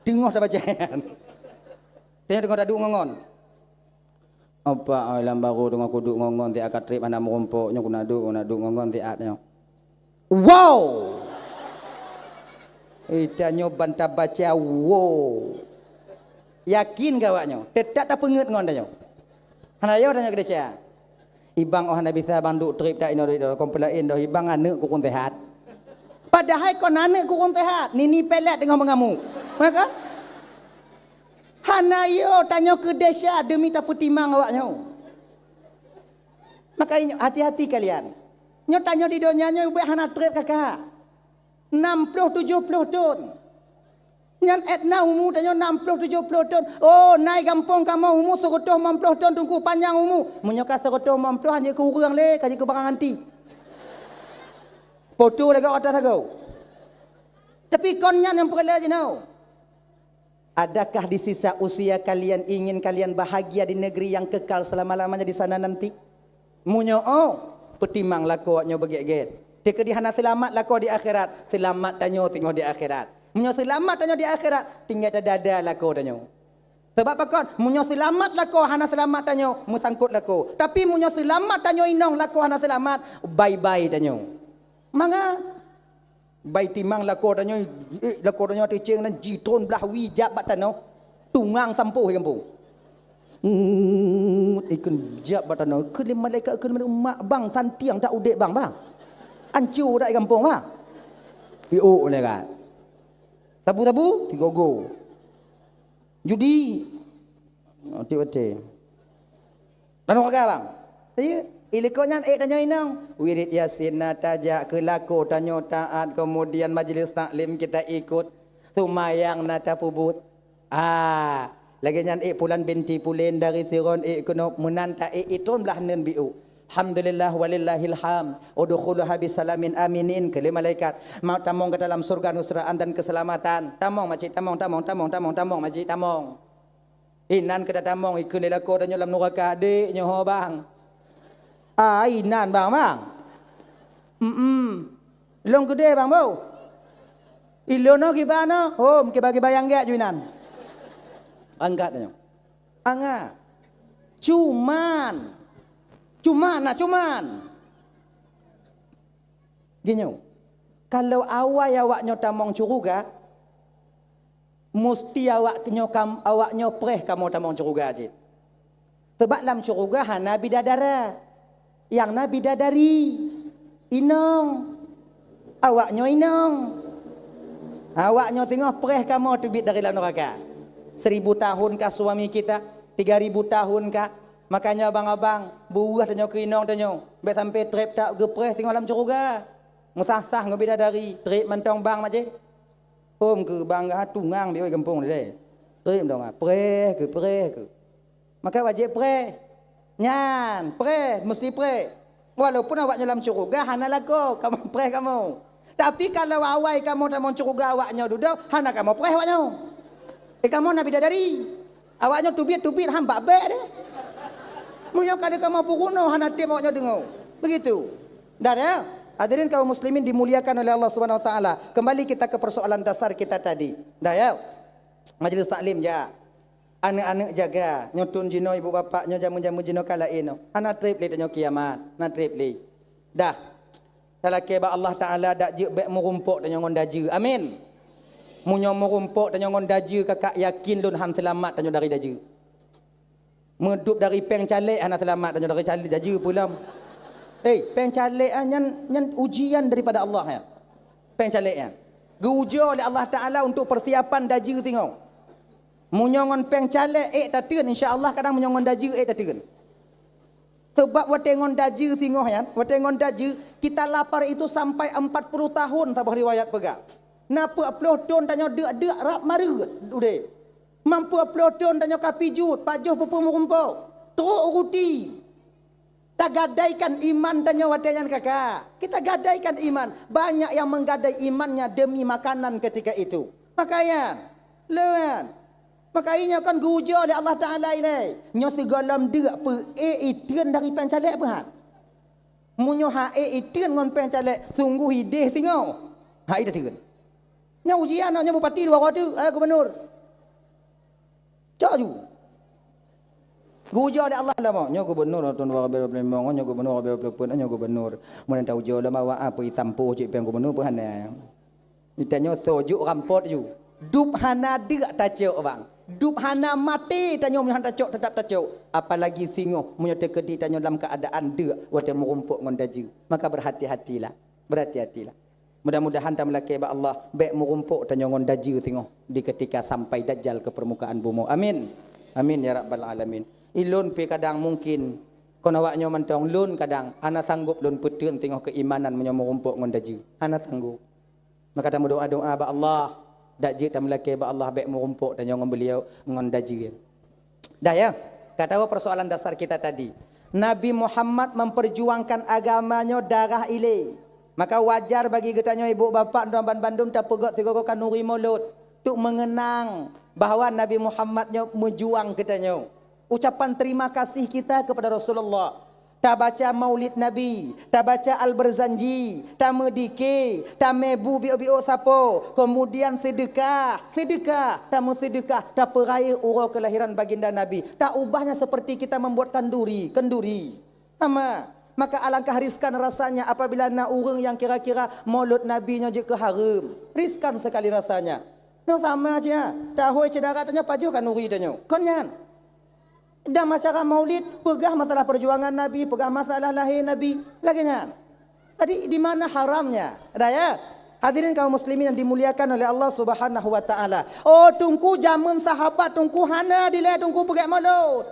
Tengok tak bacaan. Tengok taduk ngongon. Apa dalam baru tengok kuduk ngongon ti akad trip mana merompoknya kunaduk ngongon ti atnya. Wow. Tanya bantah baca wow. Yakin gawaknya. Tetap tak penget ngon tanya. Hanayo tanya ke dia. Ibang oh hana bisa banduk trip tak ino komplain dah ibang anak ku kun sehat. Padahal kon anak ku kun sehat. Nini pelet tengah mengamuk. Maka hanayo tanya ke dia demi tak putimang awaknya. Maka hati-hati kalian. Nyo tanya di dunia nyo ubah hana trip kakak. 60-70 tahun. Nyan etna umu tanya 60-70 tahun. Oh, naik kampung kamu umu 150 tahun tunggu panjang umu. Menyoka 150 hanya ke urang le, kaji ke barang anti. Foto lagi atas aku. Tapi konnya yang perlu aja know. Adakah di sisa usia kalian ingin kalian bahagia di negeri yang kekal selama-lamanya di sana nanti? Munyo petimang lako nyo begek-get. Deka di hana selamat lako di akhirat. Selamat tanyo tengok di akhirat. Munyo selamat tanyo di akhirat. Tinggal dada lako tanyo. Sebab pakon munyo selamat lako hana selamat tanyo musangkut lako. Tapi munyo selamat tanyo inong lako hana selamat bye-bye tanyo. Manga bai timang lako tanyo teceng nan jiton belah wijab bat tanyo. Tungang sampuh kampung. Ikun jab bat tanyo ke malaikat ke mak bang santiang tak udek bang. Ancur dak kampung bang. Piuk le kan. Tabu-tabu digogo. Judi otik-otik. Lalu apa bang? Iya, ilikonya tanya inang. Wirid Yasin tajak kelako tanyo taat kemudian majlis taklim kita ikut. Tumayang nata pubut. Lagi nyan pulan binti pulen dari Tiron kuno menanta itun belah nen biu. Alhamdulillah walillahil ham. Udkhuluha bisalamin aminin. Kali malaikat mau tamong ke dalam surga nusraan dan keselamatan. Tamong majid tamong majid tamong. Inan ke tamong ikun lelako dan dalam neraka adik nyoho bang. Inan bang. Long gede bang bau. Ilono gimana? Hom bagi bayang gak juinan. Angkat nyo. Anga. Cuman. Gini, kalau awaknya tamong curuga, mesti awaknya preh kamu tamong curuga aja. Sebab dalam curuga hana bidadara, yang na bidadari, inong, awaknya inong, awaknya tengok preh kamu tubit dari dalam neraka. 1000 tahun kah suami kita, 3000 tahun kah? Makanya abang-abang buah tanyo kinong tanyo be sampai trip tak gepres tengok dalam curuga musah-sah ngobida dari trip mentong bang maje hom ke bangga tungang bioi kampung de trip dong preh ke maka wajib preh nyan preh mesti preh walaupun awaknya dalam curuga hana lago kamu preh kamu tapi kalau awai kamu dalam curuga awaknya duduk hana kamu preh awaknya kamu nabi dari awaknya tubit hamba be deh. Munyo kada kamu pukuno hana tim awaknya dengo. Begitu. Dan ya, hadirin kaum muslimin dimuliakan oleh Allah Subhanahu wa taala. Kembali kita ke persoalan dasar kita tadi. Dah ya. Majlis taklim ja. Anak-anak jaga, nyotun jino ibu bapaknya jamu-jamu jino kala ino. Ana trip li tanyo kiamat. Na trip li. Dah. Salake ba Allah taala dak je bek merumpuk tanyo ngon daje. Amin. Munyo merumpuk tanyo ngon daje kakak yakin lun ham selamat tanyo dari daje. Medup dari peng calik anak selamat dan dari calik daje pula. Peng calik nyan ujian daripada Allah ya. Peng calik ya. Diuji oleh Allah Taala untuk persiapan daje tengok. Munyongon peng calik tak teun insya-Allah kadang munyongon daje tak teun. Sebab watengon daje tengok ya. Watengon daje kita lapar itu sampai 40 tahun sabah riwayat pegak. Napa peloton tanya deuk rap maru udah. Mampu peloton tanya kapijut pajuh pupung rumpau teruk ruti tak gadaikan iman tanya wadayan kakak kita gadaikan iman banyak yang menggadai imannya demi makanan ketika itu makanya lewan makanya kan guja oleh Allah Ta'ala ini nyo segalam deuk pe itian dari pencalek apa munyo itian ngon pencalek sungguh hideh tengok ida tiun nya ujian nya bupati dua kota gubernur Jaju. Gujo ada Allah lama. Nyo gubernur tahun 2025, nyo gubernur 2020, nyo gubernur. Mun tahu jo lama wa apa itampo cik peng gubernur pun hana. Ditanyo sojuk rampot ju. Dup hana deuk tacok bang. Dup hana mati tanyo mun tacok tetap tacok. Apalagi singo mun tekedi tanyo dalam keadaan deuk wate merumpuk ngon daju. Maka berhati-hatilah. Berhati-hatilah. Mudah-mudahan tamlake ba Allah baik merumpuk tanyo ngon daju tengok di ketika sampai dajjal ke permukaan bumi. Amin. Amin ya rabbal alamin. Ilun pe kadang mungkin kon awaknya mentong lun kadang ana sanggup lun puteun tengok keimanan menyo merumpuk ngon daju. Ana sanggup. Maka tamu doa-doa ba Allah dak je tamlake ba Allah baik merumpuk tanyo ngon beliau ngon daju. Dah ya. Kata persoalan dasar kita tadi. Nabi Muhammad memperjuangkan agamanya darah ile. Maka wajar bagi kita ibu bapak dan bandum tak pegot tiga kanuri mulut untuk mengenang bahawa Nabi Muhammad berjuang kita. Ucapan terima kasih kita kepada Rasulullah. Tak baca maulid Nabi, tak baca Al-Barzanji, tak medike, tak mebu biok-biok sapo. Kemudian sedekah, tak mau sedekah, tak peraya urau kelahiran baginda Nabi. Tak ubahnya seperti kita membuat kenduri. Sama. Maka alangkah riskan rasanya apabila nak orang yang kira-kira maulud Nabi nya je ke haram. Riskan sekali rasanya. No sama aja. Tahu cedera tanya paju kan uri tanya. Konyan. Dan masyarakat maulid pegah masalah perjuangan Nabi, pegah masalah lahir Nabi. Lagi kan? Tadi di mana haramnya? Ada ya? Hadirin kaum muslimin yang dimuliakan oleh Allah Subhanahu wa taala. Oh, tunggu zaman sahabat, tunggu hana dile tunggu pergi maulud.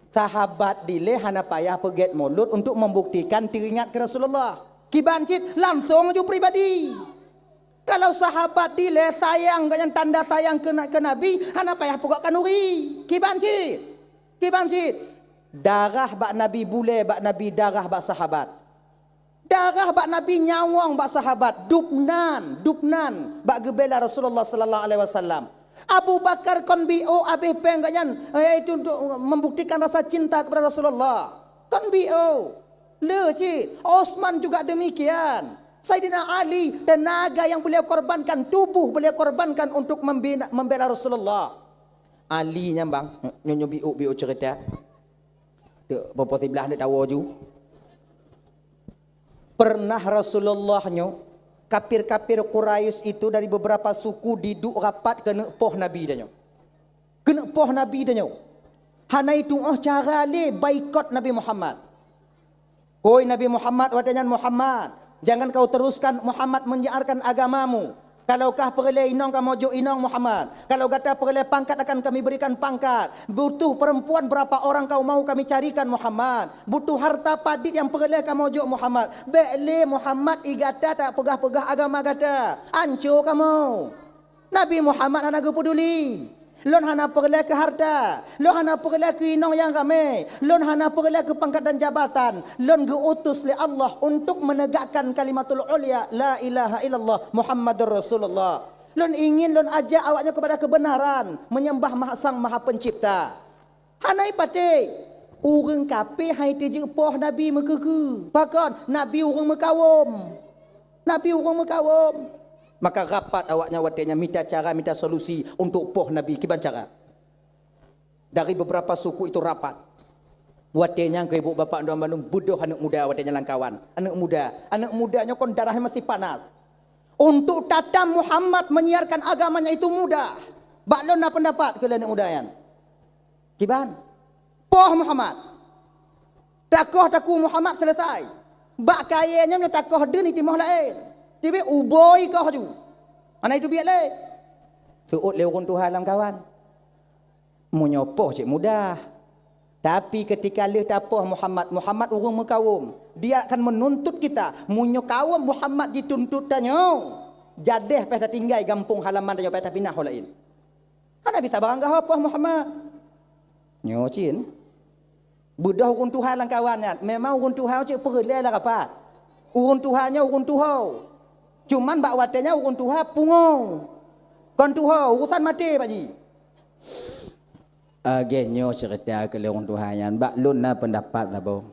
Sahabat dile hana payah pergi maulud untuk membuktikan teringat ke Rasulullah. Kibancit langsung ju pribadi. Kalau sahabat dile sayang dengan tanda sayang ke Nabi, hana payah pokok kanuri. Kibancit. Darah bak Nabi bule, bak Nabi darah bak sahabat. Darah bak Nabi nyawang bak sahabat. Dubnan bak gebela Rasulullah sallallahu alaihi wasallam. Abu Bakar kon bio abih penggayan itu untuk membuktikan rasa cinta kepada Rasulullah. Kon bio. Cik. Osman juga demikian. Sayyidina Ali, tenaga yang beliau korbankan, tubuh beliau korbankan untuk membela Rasulullah. Ali nya bang, nyonya biu cerita. Berapa sebelah dia tahu ju. Pernah Rasulullah nyo, kafir-kafir Quraisy itu dari beberapa suku diduk rapat kena poh Nabi dah nyo. Kena poh Nabi dah nyo. Hana itu cara le baikot Nabi Muhammad. Oi Nabi Muhammad, wadanya Muhammad. Jangan kau teruskan Muhammad menyiarkan agamamu. Kalaukah perleh inong kamu jo inong Muhammad. Kalau kata perleh pangkat akan kami berikan pangkat. Butuh perempuan berapa orang kau mau kami carikan Muhammad. Butuh harta padit yang perleh kamu jo Muhammad. Bekle Muhammad igata tak pegah-pegah agama kata. Ancur kamu. Nabi Muhammad anak peduli. Lon hana perleh ke harta, lon hana perleh ke inong yang ramai, lon hana perleh ke pangkat dan jabatan, lon diutus oleh Allah untuk menegakkan kalimatul ulia la ilaha illallah Muhammadur Rasulullah. Lon ingin lon ajak awaknya kepada kebenaran, menyembah Sang Maha Pencipta. Hanai pate urang kape hai teje poh Nabi mekeke. Pakon Nabi urang mekawom. Maka rapat awaknya watenya minta cara, minta solusi untuk poh Nabi. Kiban cara? Dari beberapa suku itu rapat. Watenya ke ibu bapa doa Bandung budoh anak muda watenya langkawan. Anak mudanya kon darahnya masih panas. Untuk tatam Muhammad menyiarkan agamanya itu mudah. Baklon na pendapat ke anak muda yan. Kiban? Poh Muhammad. Takoh Muhammad selesai. Bak kayanya takoh dia ni timah lain. Tiba uboi kau ju. Anak itu biar le. Suut leukun Tuhan dalam kawan. Menyopoh cik mudah. Tapi ketika le tapoh Muhammad urung mekawum. Dia akan menuntut kita. Munyokawum Muhammad dituntut tanya. Jadeh peta tinggai gampung halaman dan peta pinah lain. Ana bisa bangga apa Muhammad? Nyocin. Budah urung Tuhan dalam kawannya. Memang urung Tuhan cik perle lah rapat. Urung Tuhannya urung Tuhan. Cuman bak watenya urun Tuhan pungo. Kon Tuhan urusan mati Pak Ji. Agenyo cerita ke urun Tuhan yang bak lun na pendapat lah bo.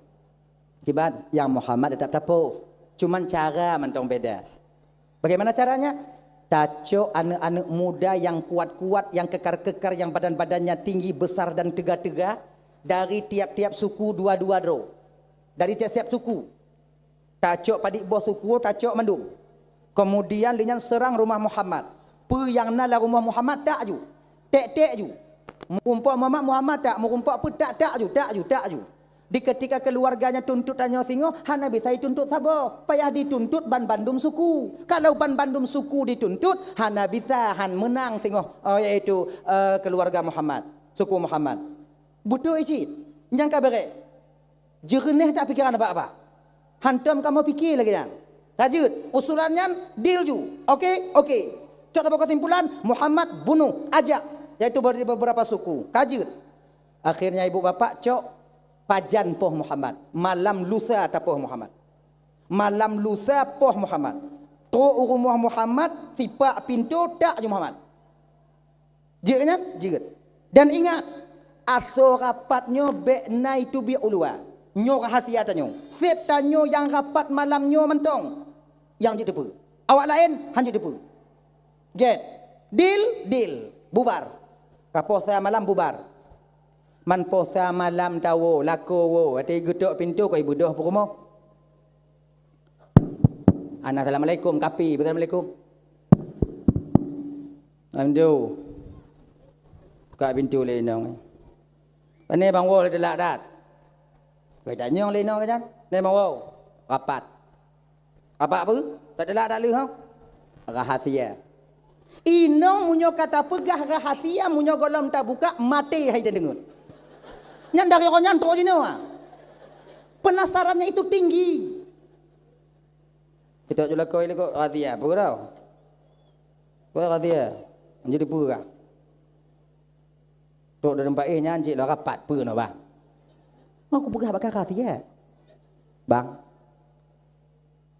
Kibat yang Muhammad tetap tapo. Cuman cara mentong beda. Bagaimana caranya? Taco anak-anak muda yang kuat-kuat, yang kekar-kekar, yang badan-badannya tinggi, besar dan tegak-tegak dari tiap-tiap suku dua-dua dro. Dari tiap-tiap suku. Taco padik bos suku, taco mandung. Kemudian dengan serang rumah Muhammad. Pe yang nala rumah Muhammad tak ju. Tek ju. Murumpak Muhammad tak, murumpak pe tak ju. Di ketika keluarganya tuntut tanya tengok, hana bisa dituntut sabar. Payah dituntut ban bandum suku. Kalau ban bandum suku dituntut, hana bisa han menang tengok iaitu keluarga Muhammad, suku Muhammad. Butuh isi. Yang kabare. Jernih tak pikiran apa-apa. Hantam kamu fikir lagi yang. Lanjut, usulannya deal ju. Okey. Cok apa kesimpulan? Muhammad bunuh, ajak. Yaitu beberapa suku. Kajut. Akhirnya ibu bapak cok pajan poh Muhammad. Malam lusa tapoh Muhammad. Teruk rumah Muhammad, tipak pintu tak ju Muhammad. Jirat. Dan ingat, asal rapatnya bekna itu bi ulua. Nyo rahasia tanyo. Sip tanyo yang rapat malam nyo mentong. Yang jadi depu. Awak lain hanya depu. Get. Deal. Bubar. Kaposa malam bubar. Man posa malam tawo lako wo. Ati gedok pintu kau ibu doh pukumo. Assalamualaikum kapi. Assalamualaikum. Amdu. Buka pintu lenong. Pane bang wo delak dat. Kau tanya lenong kan? Ne bang wo. Rapat. Apa apa? Tak delak dak leh hang. Rahasia. Inong munyo kata pegah rahasia munyo golong tak buka mati hai dengut. Nyan dari orang nyantok je nawa. Penasarannya itu tinggi. Kita jual kau ini kau rahasia apa kau? Kau rahasia. Jadi pura. Tok dalam baik nyanci lah rapat pura no bang. Aku pegah bakal rahasia. Bang.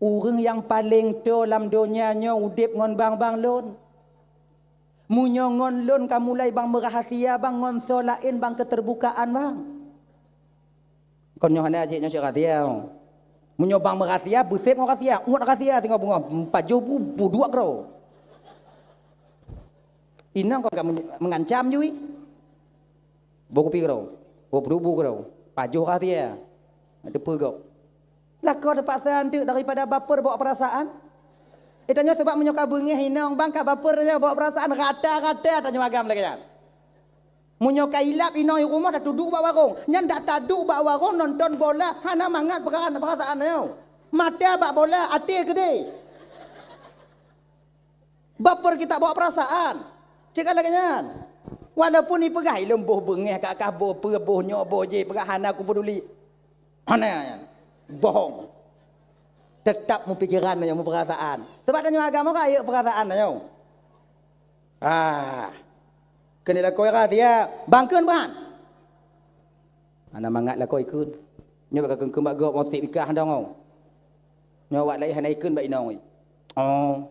Orang yang paling dalam dunianya udip ngon bang lon. Munyo ngon lon kamu mulai bang merahasia bang ngon solain bang keterbukaan bang. Kon nyo hana aje nyo rahasia. Munyo bang merahasia busep ngon rahasia, ngot rahasia tengok bunga 4 jubu budua kro. Inang kau enggak mengancam jui. Boku pi kro. Boku dubu kro. Pajuh rahasia. Ada pegok. Lah kau dapat santuk daripada baper bawa perasaan? Tanya sebab menyoka bengih hinang bang ka baper nya bawa perasaan rata tanya agam lagi kan. Menyoka ilap inang di rumah dah duduk bawa warung. Nyan dak taduk bawa warung nonton bola hana mangat perasaan nya. Mata bak bola ati gede. Baper kita bawa perasaan. Cek lagi nyan. Walaupun ni pegai lembuh bengih kak kabo perbuh nyobo je pegah hana aku peduli. Hana bohong. Tetap mu pikiran yang mu perasaan. Sebab tanya agama kaya perasaan nyo. Kena kau dia bangkeun ban. Ana mangat la kau ikut. Nyo bak keung bak go mosik nikah ndong. Nyo wak lai hanai ikut bak inong. Oh.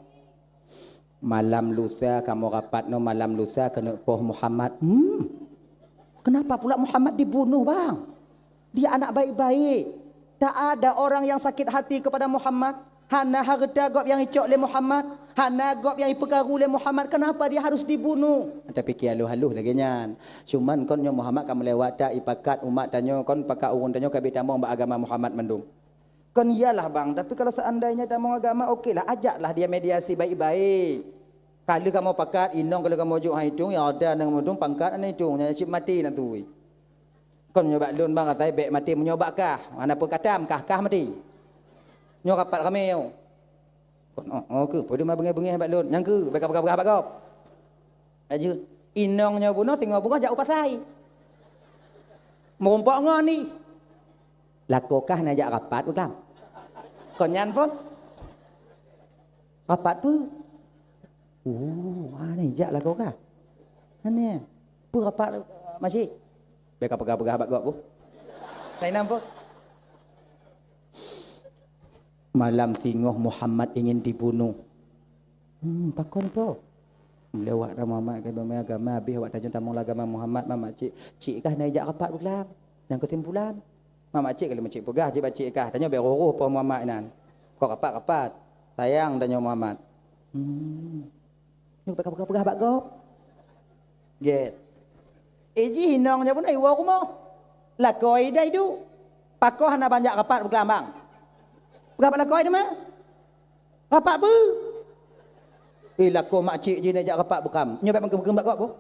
Malam lusa kamu rapat no malam lusa kena poh Muhammad. Kenapa pula Muhammad dibunuh bang? Dia anak baik-baik. Tak ada orang yang sakit hati kepada Muhammad. Hana harta gop yang icok le Muhammad. Hana gop yang ipegaru le Muhammad. Kenapa dia harus dibunuh? Tapi ki haluh-haluh lagi nyan. Cuman kon nyo Muhammad kamu lewat tak ipakat umat tanyo kon pakat urun tanyo kabe tamong ba agama Muhammad mendung. Kon iyalah bang, tapi kalau seandainya tamong agama okeylah ajaklah dia mediasi baik-baik. Kalau kamu pakat inong kalau kamu juk haitung ya ada nang mudung pangkat ane hitung nya cip mati nak tu. Kon nyoba lun bang katai bek mati menyobak kah? Mana pun katam kah mati. Nyo rapat kami yo. Kon ke padu mah bengi-bengi hebat lun. Yang ke bekap-bekap kop. Aja inong nyo bunuh tinggal bunga jak upasai. Mumpok ngon ni. Lakokah na jak rapat utam. Kon nyan pun. Rapat pu. Ni jak lakokah. Ane. Pu rapat masih. Beka pegah-pegah bak gok bu. Saya nampak. Malam tingoh Muhammad ingin dibunuh. Pakon po. Lewat Muhammad ke bama agama habis awak tajun tamong agama Muhammad mama cik kah naik rapat bulan. Yang kesimpulan. Mama cik kalau macik pegah cik bacik kah tanya beroruh po Muhammad nan. Kok rapat. Sayang tanya Muhammad. Ni pegah-pegah bak gok. Get. Eji hinongnya pun ai wa rumah. La koi dai du. Pakoh hana banyak rapat berkelambang. Berapa la koi dia mah? Rapat pu. La ko mak cik je nak jak rapat bekam. Nyobat mengkem-kem bak kok.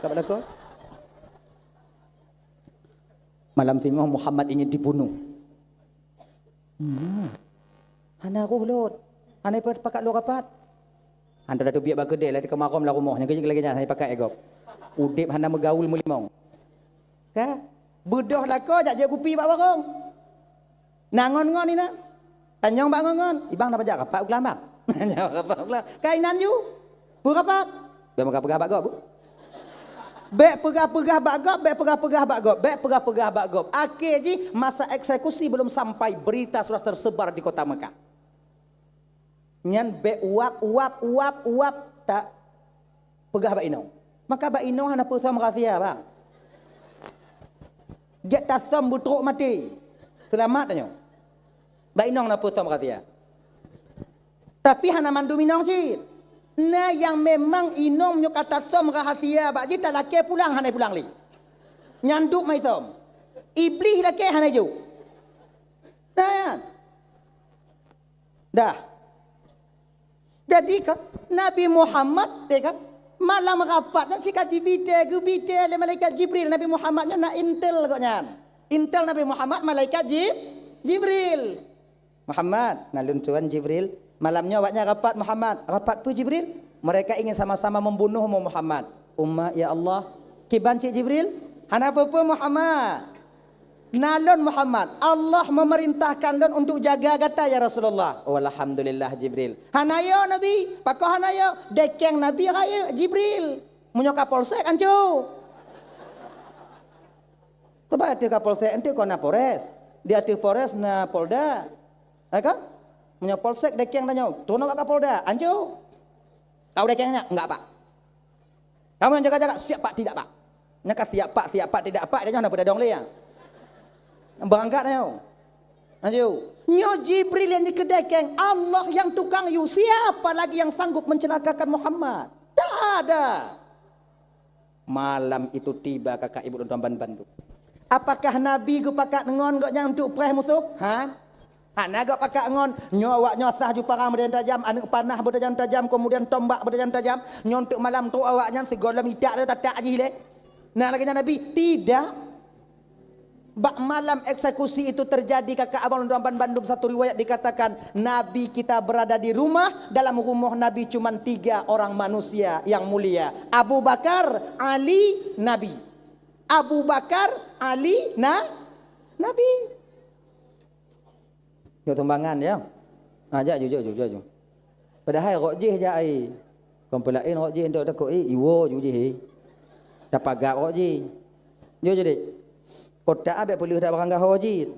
Berapa la koi? Malam tengah Muhammad ingin dibunuh. Hana roh lot. Hana pakat lo rapat. Anda dah tu biak bak kedai lah di kemarom lah rumah. Yang kerja lagi jangan hana pakat egop. Udip hana megaul mulimong. Ka? Budoh lah kau jak je kupi bak warung. Nangon-ngon ni nak. Tanyong bak ngon-ngon. Ibang dah pajak rapat ulam bang. Tanyong rapat ulam. Kainan you. Bu rapat. Bek pegah-pegah bak gop bu. Bek pegah-pegah bak gop, bek pegah-pegah bak gop, bek pegah-pegah bak gop. Akhir ji masa eksekusi belum sampai berita sudah tersebar di kota Mekah. Nyan bek uap tak pegah bak inong. Maka bak inong hana pusam rahasia bang. Get tasam butruk mati. Selamat tanya. Baik inong na putom katia. Tapi hana mandu minong cik. Nah yang memang inong nyo kata som rahasia. Bak cik tak laki pulang hana pulang li. Nyanduk mai som. Iblis laki hana ju. Dah ya. Dah. Jadi kan Nabi Muhammad kan malam rapat nak cik gubite le malaikat Jibril. Nabi Muhammadnya nak intel koknya. Intel Nabi Muhammad malaikat Jibril. Muhammad, nalun tuan Jibril. Malamnya awaknya rapat Muhammad. Rapat pu Jibril. Mereka ingin sama-sama membunuh Muhammad. Umma ya Allah. Kiban cik Jibril. Hana apa Muhammad. Nalun Muhammad. Allah memerintahkan lon untuk jaga kata ya Rasulullah. Oh, alhamdulillah Jibril. Hanayo Nabi. Pakoh hanayo. Dekeng Nabi raya Jibril. Munyo kapolsek anjo. Coba hati kapolsek ente kau na Polres. Dia hati Polres na Polda. Kan? Punya polsek dekeng tanya, turun pak Kapolda, anjo. Kau dekengnya? Enggak pak. Kamu yang jaga-jaga, siap pak, tidak pak. Nyaka siap pak, tidak pak. Dia jangan pada dong liang. Berangkat tanya. Anjo. Nyo Jibril yang dikedekeng, Allah yang tukang yu. Siapa lagi yang sanggup mencelakakan Muhammad? Tak ada. Malam itu tiba kakak ibu dan tuan bantu. Apakah Nabi gu pakat ngon goknya untuk preh musuh? Ha? Naga pakai ngon nyawak nyosah ju parang bertajam tajam, anak panah bertajam tajam, kemudian tombak bertajam tajam, nyontuk malam tu awaknya segala mitak dia tak aji le. Nah lagi Nabi tidak. Bak malam eksekusi itu terjadi kakak abang Ramban Bandung satu riwayat dikatakan Nabi kita berada di rumah, dalam rumah Nabi cuma 3 orang manusia yang mulia. Abu Bakar, Ali, Nabi. Abu Bakar, Ali, Nabi. Yo tumbangan ya. Ajak jujur. Padahal rojih je ai. Kompelain rojih ndak takut iwo jujih. Dapat gak rojih. Yo jadi. Kota abe boleh dak barang rojih.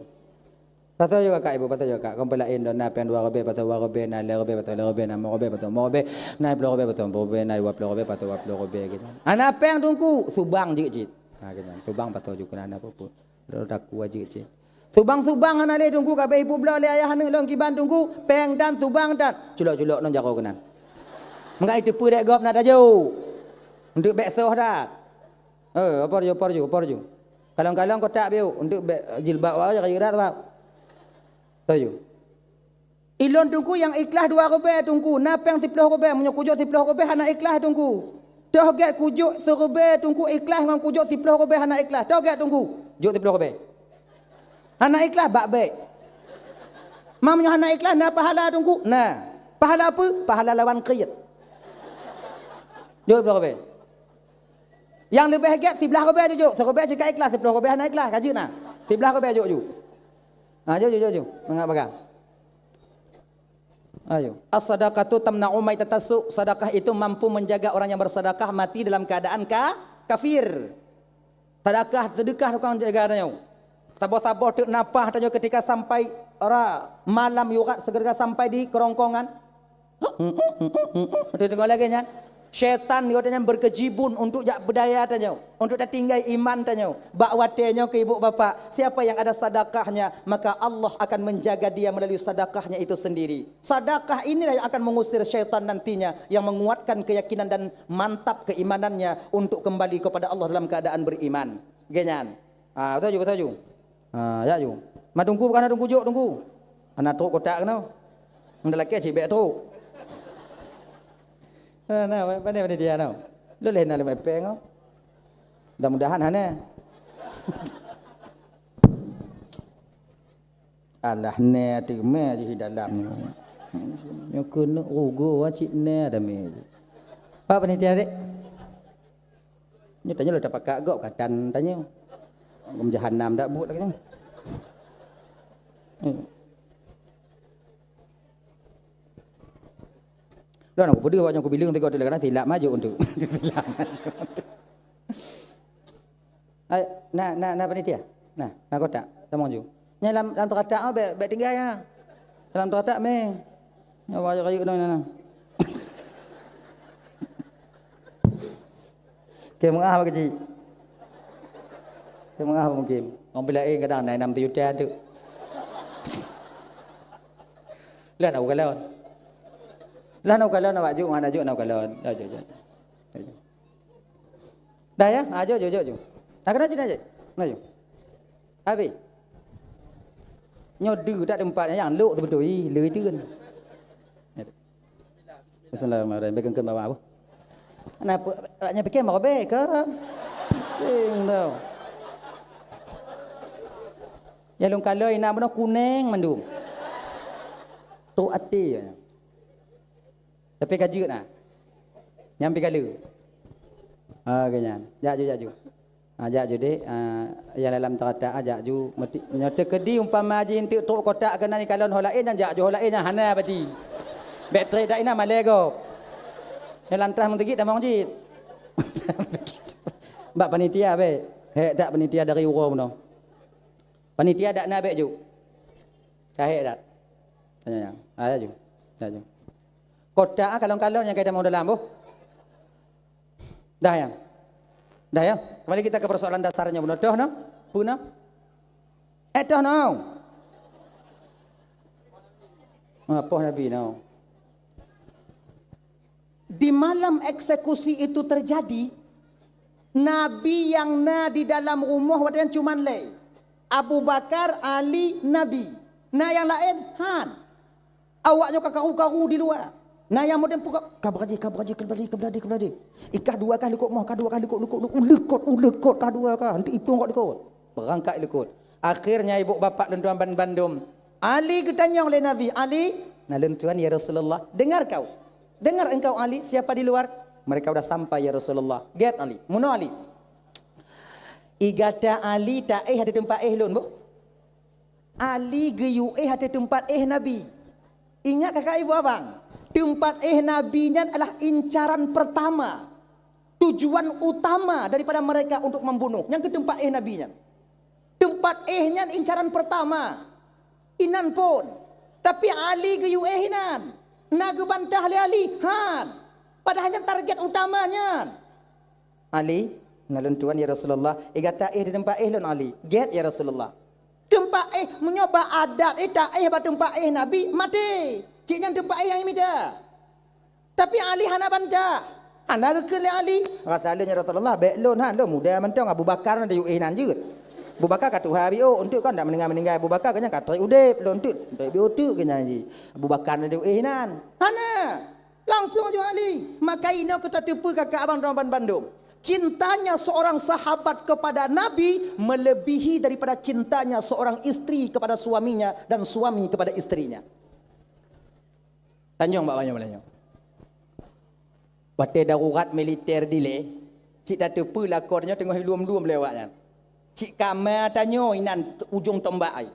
Pasal juga kak ibu, pasal juga kak. Kompelain don napen 2 robe pasal 2 robe na le robe pasal le robe na mo robe pasal mo robe na plo robe pasal robe na 20 robe pasal 20 robe gitu. Ana peng tungku subang jik. Ha gitu. Subang pasal juga na apa-apa. Dak ku jik. Subang hana le tunggu kabe ibu belah le ayah hana long kiban tunggu peng dan subang dan culok non jaro kenan. Mengai itu pu dek gop nak daju. Untuk beksoh dah. Apa ju. Kalong kotak biu untuk jilbab aja kaya dah bab. Tahu. Ilon tunggu yang ikhlas 2 robe tunggu, napeng 10 robe, munyo kujuk 10 robe hana ikhlas tunggu. Dah get kujuk 1 robe tunggu ikhlas ngan kujuk 10 robe hana ikhlas. Dah get tunggu. Juk 10 robe. Hana ikhlas bak baik. Mamnya hana ikhlas na pahala tunggu. Nah, pahala apa? Pahala lawan qiyat. Jom berapa? Yang lebih hebat 11 robe jujuk. Serobe cakap ikhlas 10 robe hana ikhlas kaji nah. 11 robe jujuk. Ha jom. Mengap pegang. Ayo. As-sadaqatu tamna'u maitatasu. Sedekah itu mampu menjaga orang yang bersedekah mati dalam keadaan kafir. Sedekah tukang jaga tanya. Sabar-sabar tuk napah tanya ketika sampai malam yurat segera sampai di kerongkongan. Tengok lagi nya. Syaitan dia tanya berkejibun untuk jak berdaya tanya. Untuk tak tinggal iman tanya. Bak watenya ke ibu bapa. Siapa yang ada sedekahnya maka Allah akan menjaga dia melalui sedekahnya itu sendiri. Sedekah inilah yang akan mengusir syaitan nantinya, yang menguatkan keyakinan dan mantap keimanannya untuk kembali kepada Allah dalam keadaan beriman. Genyan. Betul ju. Ya ju. Ma tunggu bukan tunggu juk tunggu. Anak truk kotak kena. Mendelaki cibek truk. Pandai dia tau. Lu leh nak lemai peng kau. Mudah-mudahan hana. Alah ne tigme di dalam. Yo kena rugo wacik ne ada me. Apa panitia dek? Ni tanya lu dapat kagok katan tanya. Jahanam dak but lagi. Dah nak pedih awak aku bilang tengok dia tilap maju untuk. Tilap maju. Nak panitia. Nak kotak sama maju. Nya dalam kotak be tinggal ya. Dalam kotak me. Awak kayu nah. Ke mengah apa kecil? Ke mengah apa mungkin? Orang bila kadang naik 6 juta tu. Lah nak kalau. Lah nak kalau nak baju mana aju nak kalau. Dah je. Dah ya, aju. Tak kena cina je. Aju. Habis. Nyodu tak tempatnya yang luk tu betul. Leu tu kan. Bismillahirrahmanirrahim. Bekengkeun bawa apa? Kenapa? Banyak fikir mau baik ke? Sing tau. Ya long kalau ina benar kuning mandum. Tu ati. Tapi kaji nak. Nyampi kala. Kanya. Jaju. Ajak ju dek. Ya dalam terata ajak ju nyata kedi umpama ji entik tok kotak kena ni kalon holain dan jak ju holain yang hana bati. Bateri dak ina malego. Ya lantah mentegi tak mau ji. Mbak panitia be. Hek tak panitia dari uro puno. Panitia dak na be ju. Kahek dak. Tanya yang. Ajak ju. Kotak kalon-kalon yang kita mau dalam boh. Dah yang. Dah ya. Kembali kita ke persoalan dasarnya benar. Dah no? Puna? Dah no? Apa Nabi no? Di malam eksekusi itu terjadi, Nabi yang di dalam rumah wadian cuman lay. Abu Bakar, Ali, Nabi. Nah yang lain, Han. Awaknya karu-karu di luar. Nah yang modern pukak kabraji kembali. Ikah dua kali lekut moh, dua kali lekut kah dua kah. Nanti ipung kok lekut. Berangkat lekut. Akhirnya ibu bapa dan tuan Bandung. Ali ketanya oleh Nabi, Ali, nalun tuan ya Rasulullah, dengar kau. Dengar engkau Ali, siapa di luar? Mereka sudah sampai ya Rasulullah. Get Ali, muno Ali. Igata Ali tak ada tempat lun bu. Ali geyu ada tempat Nabi. Ingat kakak ibu abang? Tempat nabinya adalah incaran pertama. Tujuan utama daripada mereka untuk membunuh. Yang ke tempat nabinya. Tempat nya incaran pertama. Inan pun. Tapi Ali ke inan. Naga bantah Ali. Han. Padahalnya target utamanya. Ali. Nalun tuan ya Rasulullah. Igata di tempat lun Ali. Get ya Rasulullah. Tempat menyoba adat. Tak tempat Nabi. Mati. Ciknya tempat yang ini dah. Tapi Ali hana bantah. Hana ke Ali. Kata Ali Rasulullah, beklon han lo muda mentong Abu Bakar ada nan je. Abu Bakar kata Tuhan bio untuk kan tak meninggal Abu Bakar kanya kata udep lo untuk bio kanya ji. Abu Bakar ada nan. Hana. Langsung je Ali. Maka ini kita tipu kakak abang Ramban Bandung. Cintanya seorang sahabat kepada Nabi melebihi daripada cintanya seorang istri kepada suaminya dan suami kepada istrinya. Tanjung bawahnya malahnya. Waktu darurat militer dile, cik tak tepu lakornya tengah hilum-lum lewatnya. Cik kamar tanyo inan ujung tombak ai.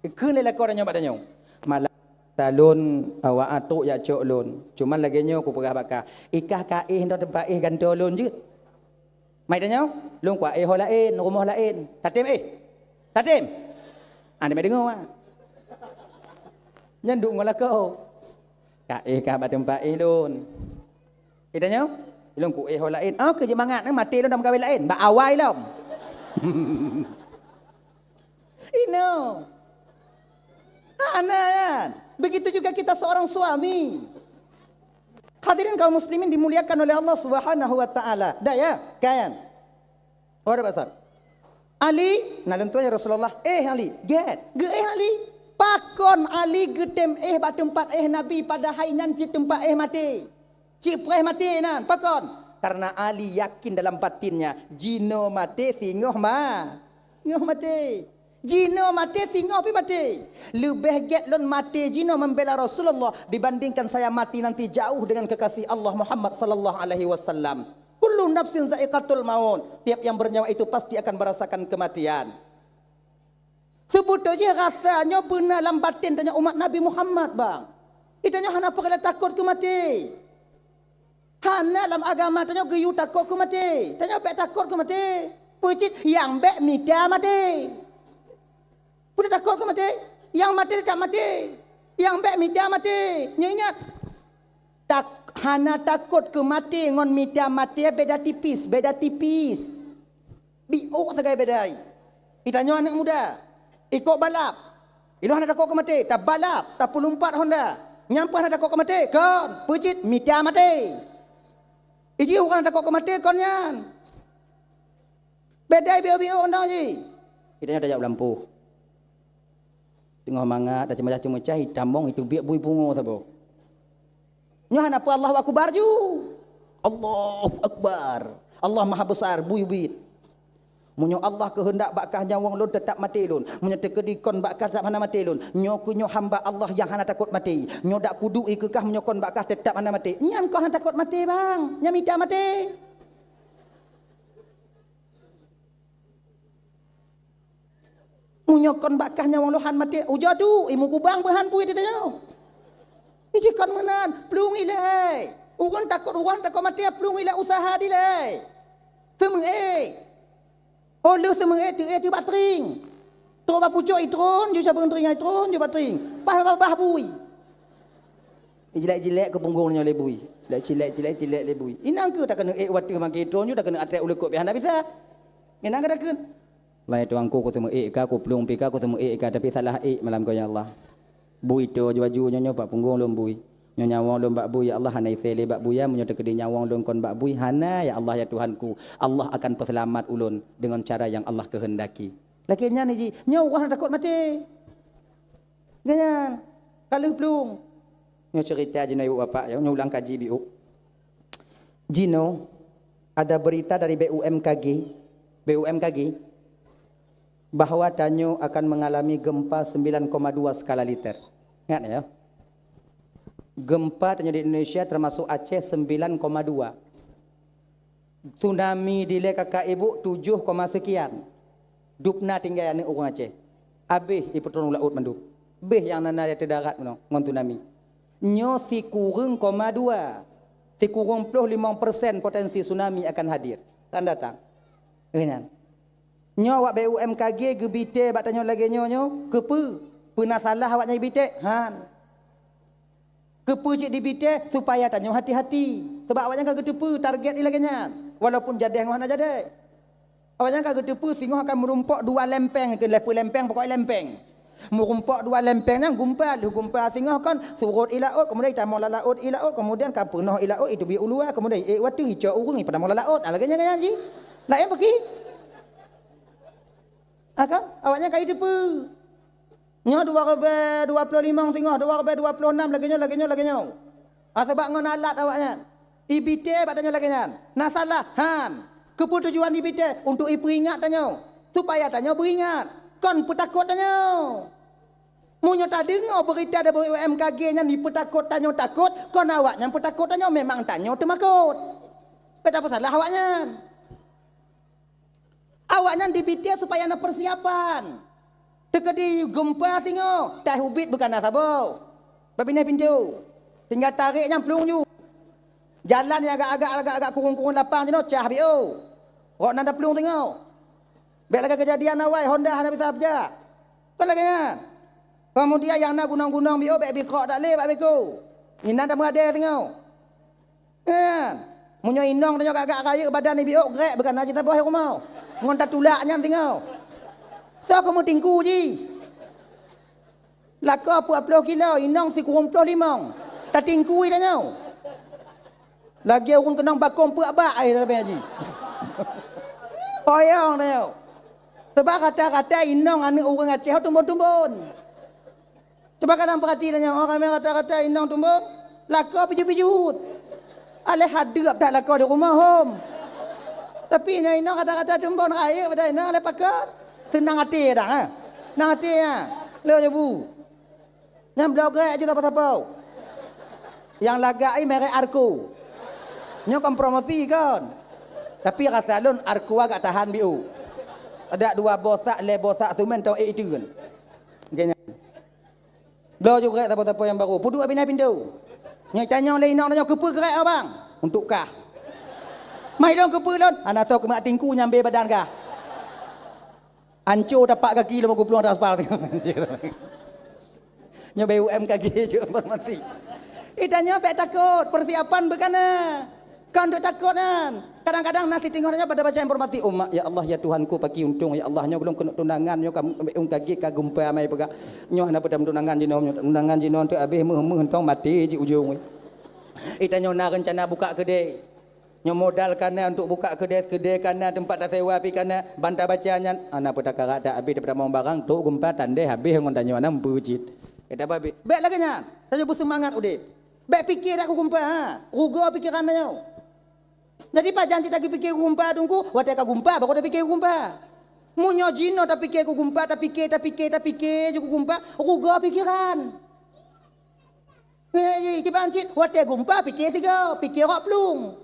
Kene lakornya badannya. Malah talun awak atuk ya cok lun. Cuman laginya aku perah bakar. Ikah kaih ndo tempat ganto lun je. Mai tanyo, lun kwa lain, rumah lain. Tatim Tatim. Anda mai dengar ah. Nyanduk ngolah kau. Kah bat tempat lun. Itanya, lun ku lain. Kerja mangat ni mati lun dalam kawin lain. Ba awai lom. Ino. Anak. Begitu juga kita seorang suami. Hadirin kaum muslimin dimuliakan oleh Allah Subhanahu wa taala. Dah ya, kan? Ora besar. Ali, nalun tu ya Rasulullah. Ali, get. Ali. Pakon Ali getem bat tempat Nabi pada hainan cik tempat mati. Cik preh mati nan. Pakon. Karena Ali yakin dalam batinnya. Jino mati singoh Ngoh mati. Jino mati singoh pi mati. Lebih get lon mati jino membela Rasulullah dibandingkan saya mati nanti jauh dengan kekasih Allah Muhammad sallallahu alaihi wasallam. Kullu nafsin za'iqatul maut. Tiap yang bernyawa itu pasti akan merasakan kematian. Sebetulnya rasanya benar dalam batin tanya umat Nabi Muhammad bang. Itanya hana perkara takut ke mati. Hana dalam agama tanya geyu takut ke mati. Tanya bek takut ke mati. Pucit yang bek mida mati. Punya takut ke mati. Yang mati tak mati. Yang bek mida mati. Ingat. Hana takut ke mati ngon mida mati beda tipis. Biuk tegai bedai. Itanya anak muda. Ikut balap. Ilu hendak takut ke mati. Tak balap. Tak pelumpat Honda. Nyampas hendak takut ke mati. Kon. Pecit. Mita mati. Iji orang takut ke mati. Kon yan. Bedai bio-bio Honda je. Itanya dah jauh lampu. Tengah mangat. Dah cemacah-cemacah. Hitamong itu biak bui bungo sabo. Nyahan apa Allahu Akbar ju. Allahu Akbar. Allah Maha Besar. Bui-buit. Munyo Allah kehendak bakah nyawang lun tetap mati lun. Munyo tekedikon bakah tak mana mati lun. Nyo kunyo hamba Allah yang hana takut mati. Nyo dak kudu ikekah menyokon bakah tetap mana mati. Nyam kau hana takut mati bang. Nyam ida mati. Munyokon bakah nyawang luhan mati. Ujadu imu kubang berhan pui dia nyo. Ijikon menan pelung ilai. Orang takut mati pelung ilai usaha dilai. Temeng oh lu semua itu batring. Tu bapucuk itron ju sabang tring itron ju batring. Bah bui. Jelek-jelek ke punggungnya lebui. Jelek lebui. Inang ke tak kena water makan itron ju tak kena atrek ulekut bihan dah bisa. Inang ke tak kena. Lai tuangku ko semua ka ko pelung pika ko semua ka tapi salah malam kau ya Allah. Bui tu baju nyo pak punggung lom bui. Nyo nyawang lom bak bui ya Allah hanai sele bak buya menyo tekedi nyawang lom kon bak bui hana ya Allah ya Tuhanku. Allah akan perselamat ulun dengan cara yang Allah kehendaki. Lakinya ni ji nyo orang takut mati. Ganyan. Kalau pelung. Nyo cerita jino ibu bapa ya nyo ulang kaji biu. Jino ada berita dari BUMKG bahwa Tanyo akan mengalami gempa 9,2 skala Richter. Ingat ya. Gempa di Indonesia termasuk Aceh 9,2. Tsunami di kakak ibu 7, sekian. Dupna tinggal ni orang Aceh. Habis iputron laut mandu. Beh yang nana di darat ngon tsunami. Nyo si kurang 2. Si kurang 55% potensi tsunami akan hadir. Akan datang. Ingat. Nyo wak BUMKG gebite bak tanyo lagi nyo kepe. Pernah salah awaknya gebite. Han. Kepucik di bite supaya tanyo hati-hati. Sebab awaknya kagak tepu target ni laginya. Walaupun jadeh ngah nak jadeh. Awaknya kagak tepu singoh akan merumpok 2 lempeng ke lepu lempeng pokok lempeng. Merumpok 2 lempeng nang gumpal singoh kan surut ilaut kemudian tamol laut ilaut kemudian kan penuh ilaut itu bi ulua kemudian watu hijau urung pada mol laut. Laginya kan ji. Lain pergi. Akan awaknya kai tepu. Nyo 2,25 tengah 2,26 laginya. Sebab ngon alat awaknya. Ibite batanya laginya. Nah salah han. Keputujuan ibite untuk iperingat tanyo. Supaya tanyo beringat. Kon petakut tanyo. Munyo tak dengar berita dari UMKG nya ni petakut tanyo takut. Kon awaknya petakut tanyo memang tanyo temakut. Beda apa salah awaknya. Awaknya dibite supaya ada persiapan. Tekedi gempa tengok. Tak hubit bukan asabo. Babinai pintu. Tinggal tariknya pelung ju. Jalan yang agak kurung-kurung lapang je no. Cah bio. Rok nanda pelung tengok. Biar lagi kejadian awal. Honda hana bisa abjak. Kau lagi kan? Kemudian yang nak gunung-gunung bio. Biar bikrok tak boleh. Biar biku. Ini nanda mengadil tengok. Kan? Munyo inong tengok agak raya ke badan ni bio. Grek bukan aja tak boleh rumah. Ngontak tulaknya tengok. So kamu tinggu je. Laka 40 kilo, inang si kurang 25. Tak tinggu dah nyau. Lagi orang kenang bakong perak-bak air dalam haji. Hoyong dah nyau. Sebab kata-kata inang anak orang Aceh tumbun-tumbun. Coba kadang perhati dah nyau. Orang yang kata-kata inang tumbun. Laka pijut-pijut. Alih hadap tak laka di rumah home. Tapi inang kata-kata tumbun raya pada inang alih pakat. Senang hati dah ha. Senang hati ha. Leo je bu. Yang belau gerak juga apa-apa. Yang lagak ni merek Arko. Nyo kan promosi kan. Tapi rasa lun Arko agak tahan biu. Ada 2 bosak le bosak sumen tau itu kan. Genya. Belau juga apa-apa yang baru. Pudu abinai pintu. Nyo tanya le inang nyo kepe gerak abang. Untuk kah? Mai dong kepe lun. Ana sok mak tingku nyambe badan kah? Hancur tapak kaki lama aku peluang atas aspal. Nyo BUMKG je mati. Tanya pek takut persiapan berkana. Kan duk takut kan. Kadang-kadang nasi tengoknya pada baca informasi umat ya Allah ya Tuhanku pagi untung ya Allah nyo belum kena tunangan nyo kagi kagumpa mai pega nyo hana pada tunangan jino tunangan jino tu habis meh tong mati ji ujung. Ita nyo nak rencana buka kedai. Nyo modal kana untuk buka kedai kana tempat dah sewa pi kana bantah bacanya ana pada karak dak habis daripada mau barang tu gumpa tandai habis ngon tanyo ana mbujit. Eta babi. Baik lagi nya. Saya bersemangat udik. Baik fikir aku gumpa ha. Rugo pikiran nyo. Jadi pak janji lagi pikir gumpa tunggu, wadah ka gumpa, baru dah pikir gumpa. Munyo jino tak pikir ku gumpa, tak pikir juga gumpa, ruga pikiran. Kita pancit, wadah gumpa pikir tiga, pikir hak pelung.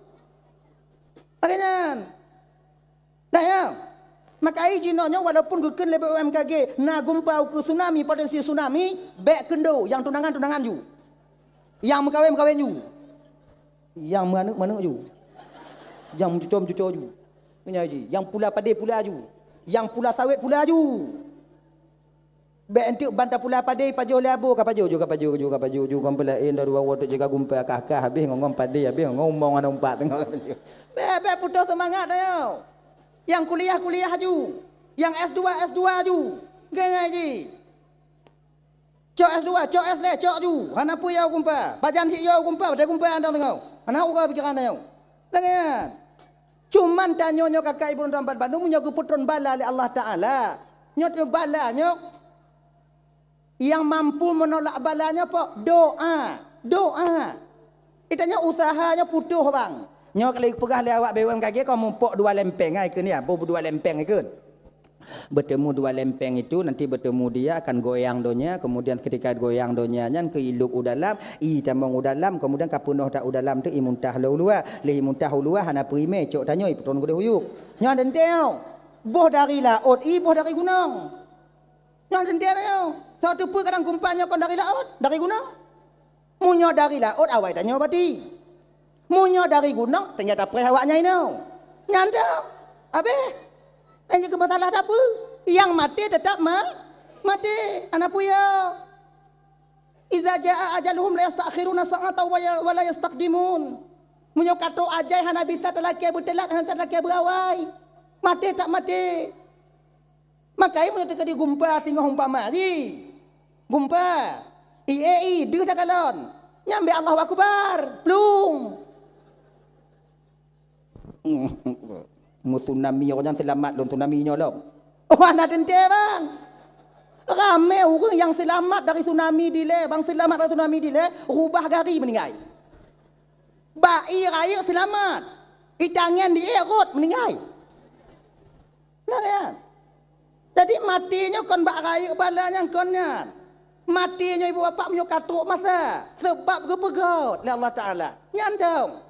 Akhirnya, dah ya. Maka jino nya walaupun geken lebih UMKG, na gumpa ke tsunami potensi tsunami, baik kendo yang tunangan ju, yang mengkawin ju, yang mana ju. Yang mencucur ju. Yang pula padai pula ju. Yang pula sawit pula ju. Baik entuk bantah pula padai pajo labo ka pajo juga pajo kompla inda dua waktu jaga gumpa kakak habis ngomong padai habis ngomong ana umpat tengok pajo. Baik putus semangat dah. Yang kuliah ju. Yang S2 ju. Geng ji. Cok S2, cok S le, cok ju. Hana pu ya gumpa. Bajan si yo gumpa, pada gumpa anda tengok. Hana uga pikiran dah. Dengar. Cuman tanya nyo kakak ibu tempat Bandung nyo ke putron bala oleh Allah Taala. Nyo tu bala nyo yang mampu menolak balanya apa? Doa. Itanya usahanya putuh bang. Nyo kalau pegah le awak BUMKG kau mumpuk dua lempeng ai ke ni apa dua lempeng ai ke. Bertemu dua lempeng itu nanti bertemu dia akan goyang donya kemudian ketika goyang donya nyan ke iluk udalam i tambang udalam kemudian kapunoh tak udalam tu i muntah lulua le muntah ulua hana prime cok tanyo i petron gede huyuk nyan den teo boh dari laut i boh dari gunung nyan den teo satu pu kadang kumpanya kon dari laut dari gunung munyo dari laut awai tanyo bati munyo dari gunung ternyata pre awaknya ino nyandang abe hanya ke masalah apa? Yang mati tetap mati. Anak puya. Iza jaa ajaluhum la yastakhiruna sa'ata wa la yastaqdimun. Munyo kato ajai hana bisa telaki betelat hana telaki berawai. Mati tak mati. Makai munyo teka di gumpa tinggal umpama ji. Gumpa. IAI dia takalon. Nyambe Allahu Akbar. Plung. Tsunami orang selamat lom tsunami nyo lom. Oh anak tente bang. Ramai orang yang selamat dari tsunami dile, bang selamat dari tsunami dile, rubah gari meninggal. Bai raya selamat. Itangan di erot meninggal. Nah ya. Jadi matinya kon bak raya balanya konnya. Matinya ibu bapa punya katuk masa sebab kepegot oleh Allah Taala. Nyandong.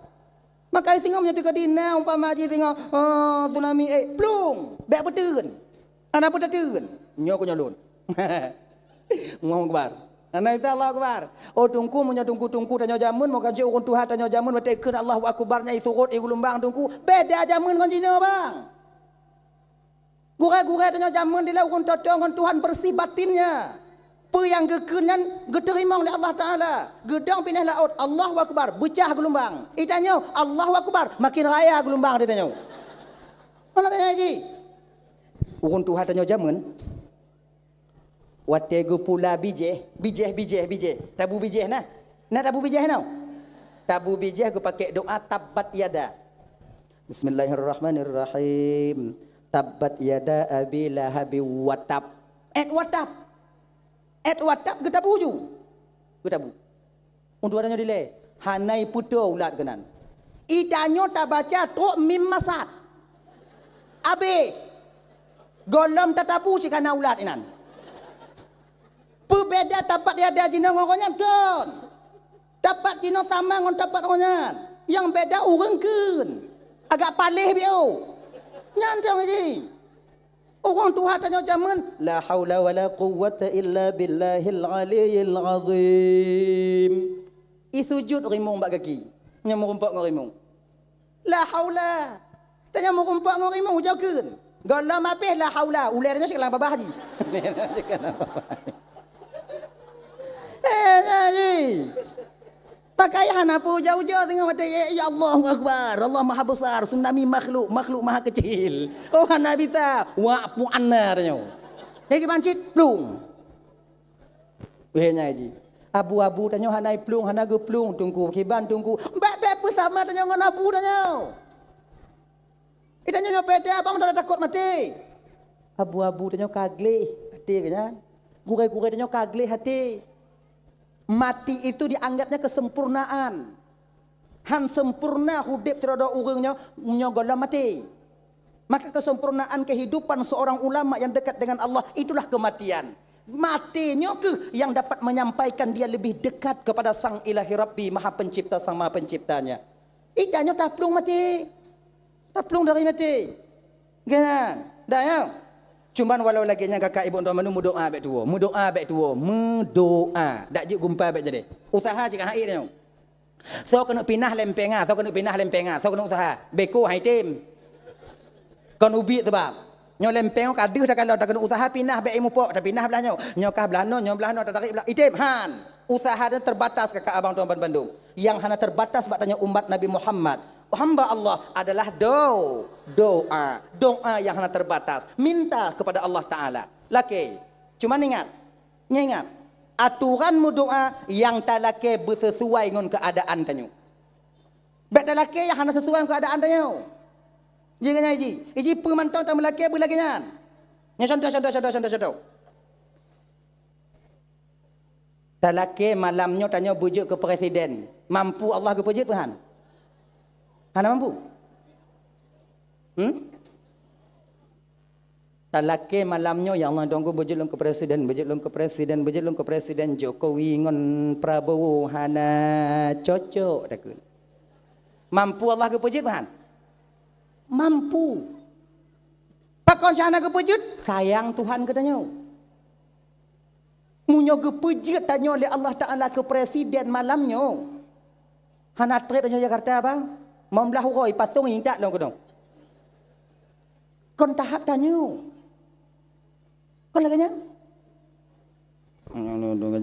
Maka tengok punya dekat dina umpama haji tengok tsunami plung bek betun ana pun tetun nyo ko nyolun ngomong kbar ana ita Allah akbar tungku punya tungku tanyo jamun mo kaje urun Tuhan tanyo jamun wate ke Allahu akbar nyai turut i gulumbang tungku beda jamun kon Cina bang gura-gura tanyo jamun dila urun totong kon Tuhan bersih batinnya apa yang gekenyan geterima oleh Allah Taala gedang pindah laut Allahu Akbar becah gelombang itanya Allahu Akbar makin raya gelombang dia tanya mana kaya haji urun Tuhan tanya jamun wategu pula bijeh tabu bijeh nah tabu bijeh nah tabu bijeh aku pakai doa tabat yada Bismillahirrahmanirrahim tabat yada abi lahabi watab watab getabu untuk adanya dile hanai puto ulat kenan itanyo tak baca tok mim masat abe golom tatabu si kana ulat inan berbeda tapat dia ada jino ngokonyan kon tapat jino sama ngon tapat ngonyan yang beda urang keun agak palih bio nyantang ji orang Tuhan tanya zaman la haula wala quwwata illa billahil aliyil azim isujud rimung bak kaki nya merumpak ngorimung la haula tanya merumpak ngorimung jaukeun golam apeh la haula ulernya sekelang babah haji Pakai hana puja-puja tengok mata ya Allahu Akbar. Allah Maha Besar, tsunami makhluk Maha kecil. Oh hana bisa. Wa pu anna tanya. Hei bancit plung. Wehnya ji. Abu-abu tanya hana plung, hana ge plung tungku kiban tungku. Bek bersama tanya ngan abu tanya. Itanya nyopete abang dah takut mati. Abu-abu tanya kagle hati kanya. Gurai-gurai tanya kagle hati. Mati itu dianggapnya kesempurnaan. Han sempurna hudip terhadap urangnya nyogola mati. Maka kesempurnaan kehidupan seorang ulama yang dekat dengan Allah itulah kematian. Matinya ke yang dapat menyampaikan dia lebih dekat kepada Sang Ilahi Rabbi Maha Pencipta Sang Maha Penciptanya. Idanya taplung mati. Taplung dari mati. Kan? Dah ya. Cuman walau lagi nya kakak ibu tuan menu doa baik tua, doa baik tua, doa. Dak je gumpai baik jadi. Usaha cik hai dia. So kena pindah lempenga, so kena pindah lempenga, so kena usaha. Beko hai tim. Kon ubi sebab. Nyo lempeng kadeuh dak kalau dak kena usaha pindah baik ilmu pok, dak pindah belah nyo. Nyo kah belah no, tak tarik belah. Itim han. Usaha dia terbatas kakak abang tuan Bandung. Yang hanya terbatas bak tanya umat Nabi Muhammad. Hamba Allah adalah doa yang hanya terbatas, minta kepada Allah Ta'ala. Laki, cuma ingat, aturanmu doa yang tak laki bersesuai dengan keadaan tanyu. Baik tak laki yang hanya sesuai dengan keadaan tanyu. Jangan iji pemantau tak melaki berlaki nyan. Contoh. Tak laki malamnya tanya bujuk ke presiden, mampu Allah ke pujuk Tuhan? Hana mampu? Talake malamnya yang Allah tunggu bejulung ke presiden Jokowi ngon Prabowo hana cocok dak. Mampu Allah ke pujud Tuhan? Mampu. Pakon jana ke pujud? Sayang Tuhan katanya. Munyo ke pujud tanya oleh Allah Taala ke presiden malamnya. Hana trip tanya Jakarta apa? Membelah huroi pasung yang tak dong kedong. Kon tahap tanya. Kon laganya?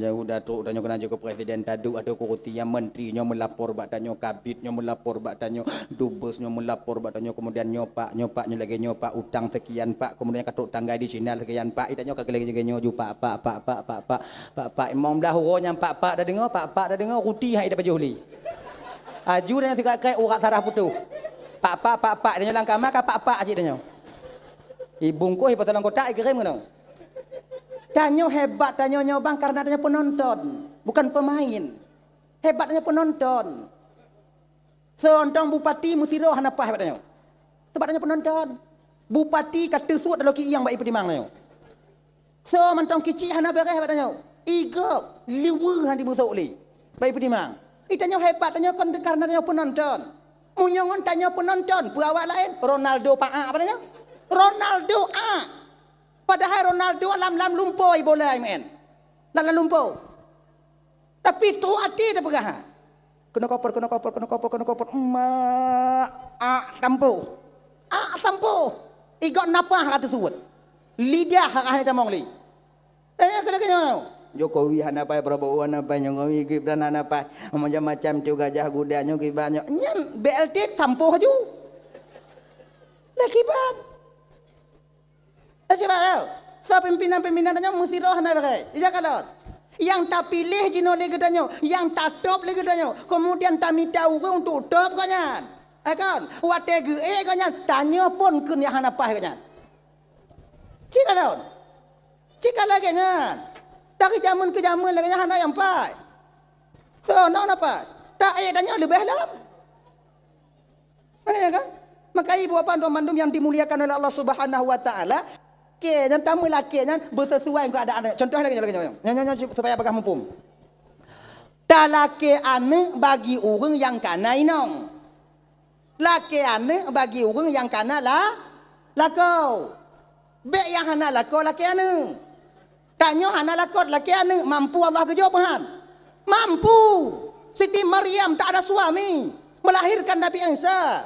Jauh datuk tanya kena ke presiden tadu ada kuruti yang menterinya melapor bak tanya kabitnya melapor bak tanya dubesnya melapor bak tanya kemudian nyopaknya lagi nyopak utang sekian pak kemudian katuk tangga di Cina sekian pak itanya kagak lagi nyoju pak imam dah huroi pak dah dengar ruti hai dah baju aju dengan sikap kai urat sarah putu. Pak dia lang kamar ka pak acik dia. Ibungku hebat dalam kotak kirim ngono. Tanyo hebat tanyo nyobang karena tanya penonton, bukan pemain. Hebatnya penonton. Seondang bupati Musiro hanapa hebat tanyo. Tempatnya penonton. Bupati kata suat dalam ki yang baik pedimang tanyo. So mantong kicik hana beres hebat tanyo. Igop liwu han di busuk li. Baik pedimang. Itanya hebat tanya kon karena tanya penonton. Munyongon tanya penonton, perawat lain Ronaldo apa tanya? Ronaldo Padahal Ronaldo lam lumpoi bola men. Lam lumpoi. Tapi tu hati dah pegah. Kena kopor. Tampo. Igot napah kata suwet. Lidah hak tamong li. Kena. Jokowi hanapai Prabowo hanapai Jokowi Gibran hanapai macam-macam tu gajah gudanya kibannya nyan BLT sampo haju lagi ban siapa tahu so pimpinan-pimpinannya mesti roh hanapai iya kalau yang tak pilih jino lagi katanya yang tak top lagi katanya kemudian tak minta urang untuk top kanyan kan watege kanyan tanya pun kun yang hanapai kanyan cika lagi nyan dari zaman ke zaman lagi hana yang pai. So, apa? Tak ayatnya lebih dalam. Mana kan? Maka ibu bapa tuan mandum yang dimuliakan oleh Allah Subhanahu wa taala, ke yang tamu lakinya bersesuai keadaan. Contoh lagi. Nyanyi supaya apakah mumpung. Talake ane bagi orang yang kana inong. Laki ane bagi orang yang kana lakau. Bek yang hana lakau laki ane. Tanya hana lakot laki ane mampu Allah kejawapan. Mampu. Siti Maryam tak ada suami, melahirkan Nabi Isa.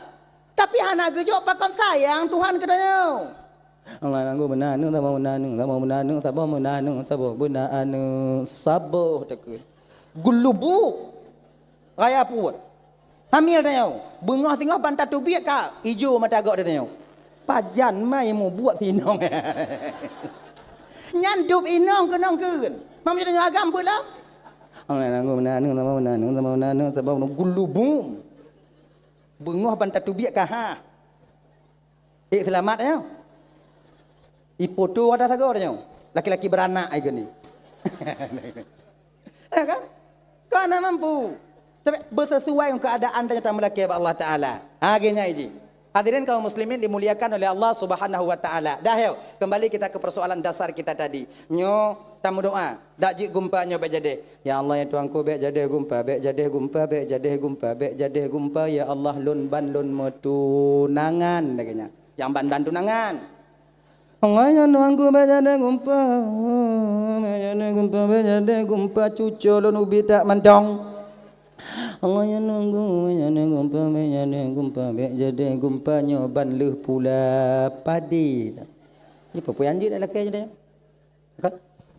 Tapi hana gejok pakon sayang Tuhan katanya. Allah nanggu menanu tak mau menanu sabar takut. Gulubu. Raya perut. Hamil tanya. Bengah tengah bantar tubiak kak. Ijo mata agak dia tanya. Pajan mai mu buat sinong. Nyandup inong kenong keun. Mam tanya agam pula. Sebab gulubum. Bengah bantar tubiak kah ha. Selamat ya. Ipoto ada saga tanya. Laki-laki beranak ai ni. Kan? Kau nak mampu. Tapi bersesuai dengan keadaan dan nyata melaki Allah Ta'ala. Gini aja. Hadirin kaum muslimin dimuliakan oleh Allah Subhanahu Wa Ta'ala. Dah yuk. Kembali kita ke persoalan dasar kita tadi. Nyo tamu doa. Dak jik gumpa nyo bek jadi. Ya Allah ya Tuhanku bek jadi gumpa. Bek jadi gumpa. Bek jadi gumpa. Bek jadi gumpa. Ya Allah lun ban lun metunangan. Daganya. Yang ban tunangan. Ngaya nuangku bejade gumpa, bejade gumpa cucu lun ubi tak mantong. Ngaya nunggu bejade gumpa nyoban leh pula padi. Ni apa yang jadi lelaki je dia?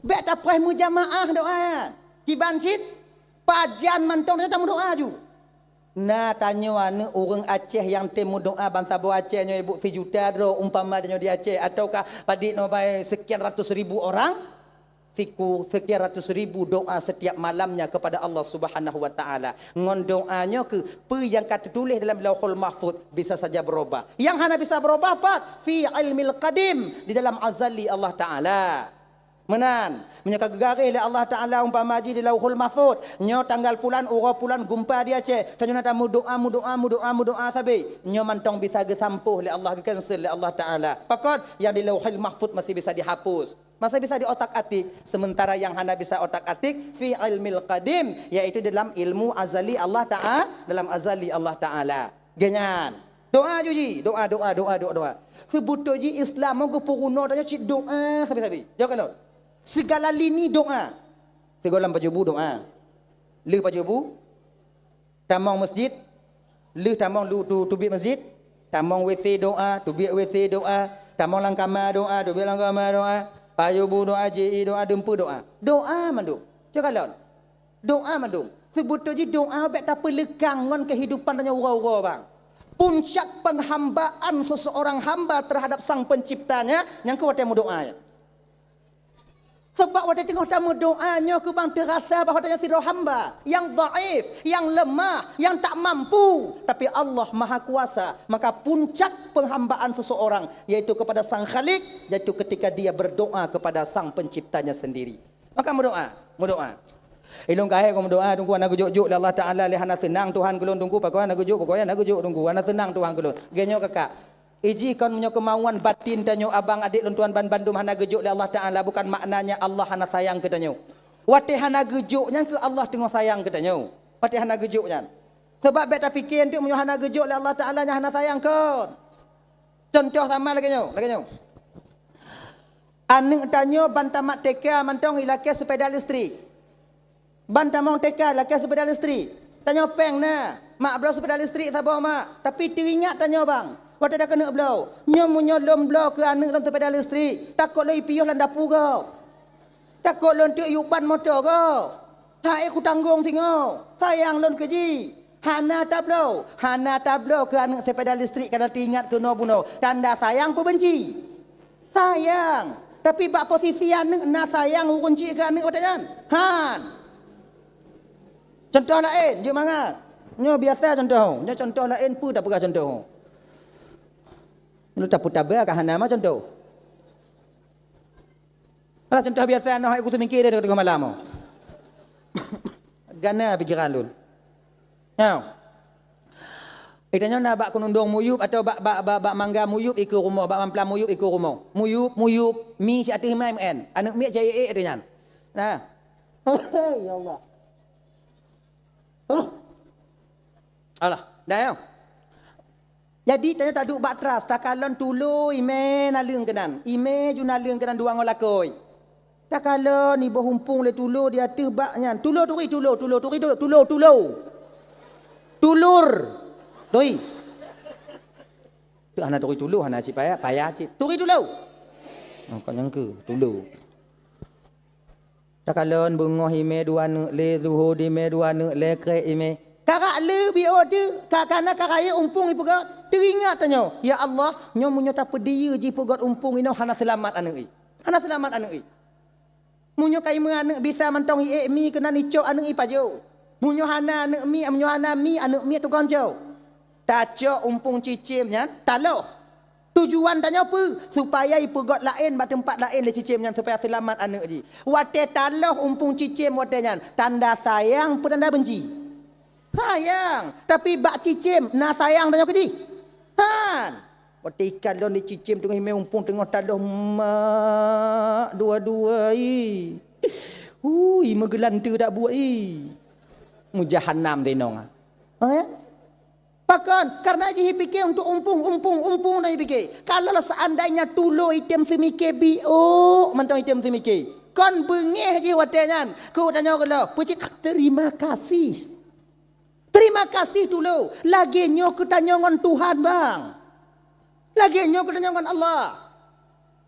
Bek tak payah mujamaah doa. Kibancit pajan mantong dia tak doa ju. Nah tanya mana orang Aceh yang temu doa bangsa buah Aceh nyo ibu 3 juta do umpama nyo di Aceh ataukah padik no bai sekian ratus ribu orang sekian ratus ribu doa setiap malamnya kepada Allah Subhanahu Wa Taala. Ngon doanya ke apa yang kata tulis dalam Lauhul Mahfuz bisa saja berubah. Yang hanya bisa berubah apa? Fi ilmil qadim, di dalam azali Allah Taala. Menan menyaka gegari oleh Allah Taala umpama ji di Lauhul Mahfuz nyo tanggal pulan ura pulan gumpa dia Aceh tanya tamu doa sabi nyo mantong bisa gesampuh oleh Allah cancel oleh Allah Taala pakot yang di Lauhul Mahfuz masih bisa dihapus masih bisa diotak-atik sementara yang hanya bisa otak-atik fi ilmil qadim yaitu dalam ilmu azali Allah Taala dalam azali Allah Taala genyan doa juji doa sebuto ji Islam mau puruno tanya cik doa sabi jangan segala lini doa. Segolam pajubu doa. Lu pajubu. Tamang masjid. Lu tamang lu tubik masjid. Tamang WC doa. Tubik WC doa. Tamang langkama doa. Tubik langkama doa. Pajubu doa. JI doa. Dempu doa. Doa mandum. Cakap lon. Doa mandum. Sebetulnya doa bet tak pelekangan kehidupan tanya ura-ura bang. Puncak penghambaan seseorang hamba terhadap sang penciptanya yang kuatnya doa ya. Sebab waktu tengok tamu doanya ke bang terasa bahawa tanya sidro hamba yang dhaif, yang lemah, yang tak mampu. Tapi Allah Maha Kuasa. Maka puncak penghambaan seseorang yaitu kepada sang Khalik, yaitu ketika dia berdoa kepada sang penciptanya sendiri. Maka berdoa. Ilung kahai kau berdoa tunggu anak gujuk Allah Taala lehana senang Tuhan kulun tunggu pakai anak gujuk tunggu anak senang Tuhan kulun. Genyo kakak. Iji kan punya kemauan batin tanyo abang adik luntuan ban bandum hana gejuk oleh Allah Taala bukan maknanya Allah hana sayang ke tanyo. Wate hana gejuknya ke Allah tengah sayang ke tanyo. Wate hana gejuknya. Sebab beta fikir untuk punya hana gejuk oleh Allah Taala nya hana sayang ke. Contoh sama lagi nyo. Aning tanyo bantamak teka mantong ilake sepeda listrik. Bantamong teka ilake sepeda listrik. Tanyo peng na. Mak bro sepeda listrik tak bawa mak. Tapi teringat tanyo bang. Waktu dah kena belau. Nyomu nyolom belau ke anak dalam sepeda listrik. Takut lo ipiyuh dalam dapur kau. Takut lo untuk yuban motor kau. Tak aku tanggung tengok. Sayang lo keji. Hana tablo ke anak sepeda listrik kerana teringat ke bunuh. Tanda sayang pun benci. Sayang. Tapi bak posisi anak nak sayang kunci ke anak kan? Han. Contoh lain, jom mangat. Nyo biasa contoh. Nyo contoh lain pun tak pernah contoh. Lu tak putar ke hana mah contoh. Kalau contoh biasa noh aku tu mikir dia tengah malam. Gana pikiran lu. Now. Itanya nak bak kunundung muyup atau bak mangga muyup ikut rumah, bak mamplam muyup ikut rumah. Muyup mi si atih MN. Anak mi JE adanya. Nah. Ya Allah. Allah, dah ya. Jadi tanya tak duk batras takalon tulu ime nalung kenan. Ime ju nalung kenan dua ngolakoi. Takalon ni berhumpung le tulu dia tebaknya. Tulur. Doi. Tu anak tulu anak cip payah cip. Turi tulu. Kau nyangka tulu. Takalon bungoh ime dua ne le zuhud ime dua ne le kre ime. Kakak lebih order, kakana kakaya umpung ibu gat. Teringat tanya, ya Allah, nyomunyo tak pedia ji pugot umpung ino hana selamat anak i. Hana selamat anak i. Munyo kai anak bisa mantong i mi kena nicok anak i pajo. Munyo hana anak mi, munyo hana mi anak mi tu konjo. Tacok umpung cicimnya, taloh. Tujuan tanya apa? Supaya ibu got lain pada tempat lain le cicimnya supaya selamat anak ji. Wate taloh umpung cicim watenya, tanda sayang pun tanda benci. Sayang, tapi bak cicim, nah sayang tanya keji. Han, waktu ikan don di cicim tengah ime umpung tengah tadah mak dua-dua i. Megelantu tak buat i. Mujahannam tenong. Ya? Pakon, karena je fikir untuk umpung dah fikir. Kalau seandainya tulo item semike bio, mantong item semike. Kon bengeh je watenya. Ku tanya kalau, pucik terima kasih. Terima kasih dulu. Lagi nyo kita nyongon Tuhan bang. Lagi nyo kita nyongon Allah.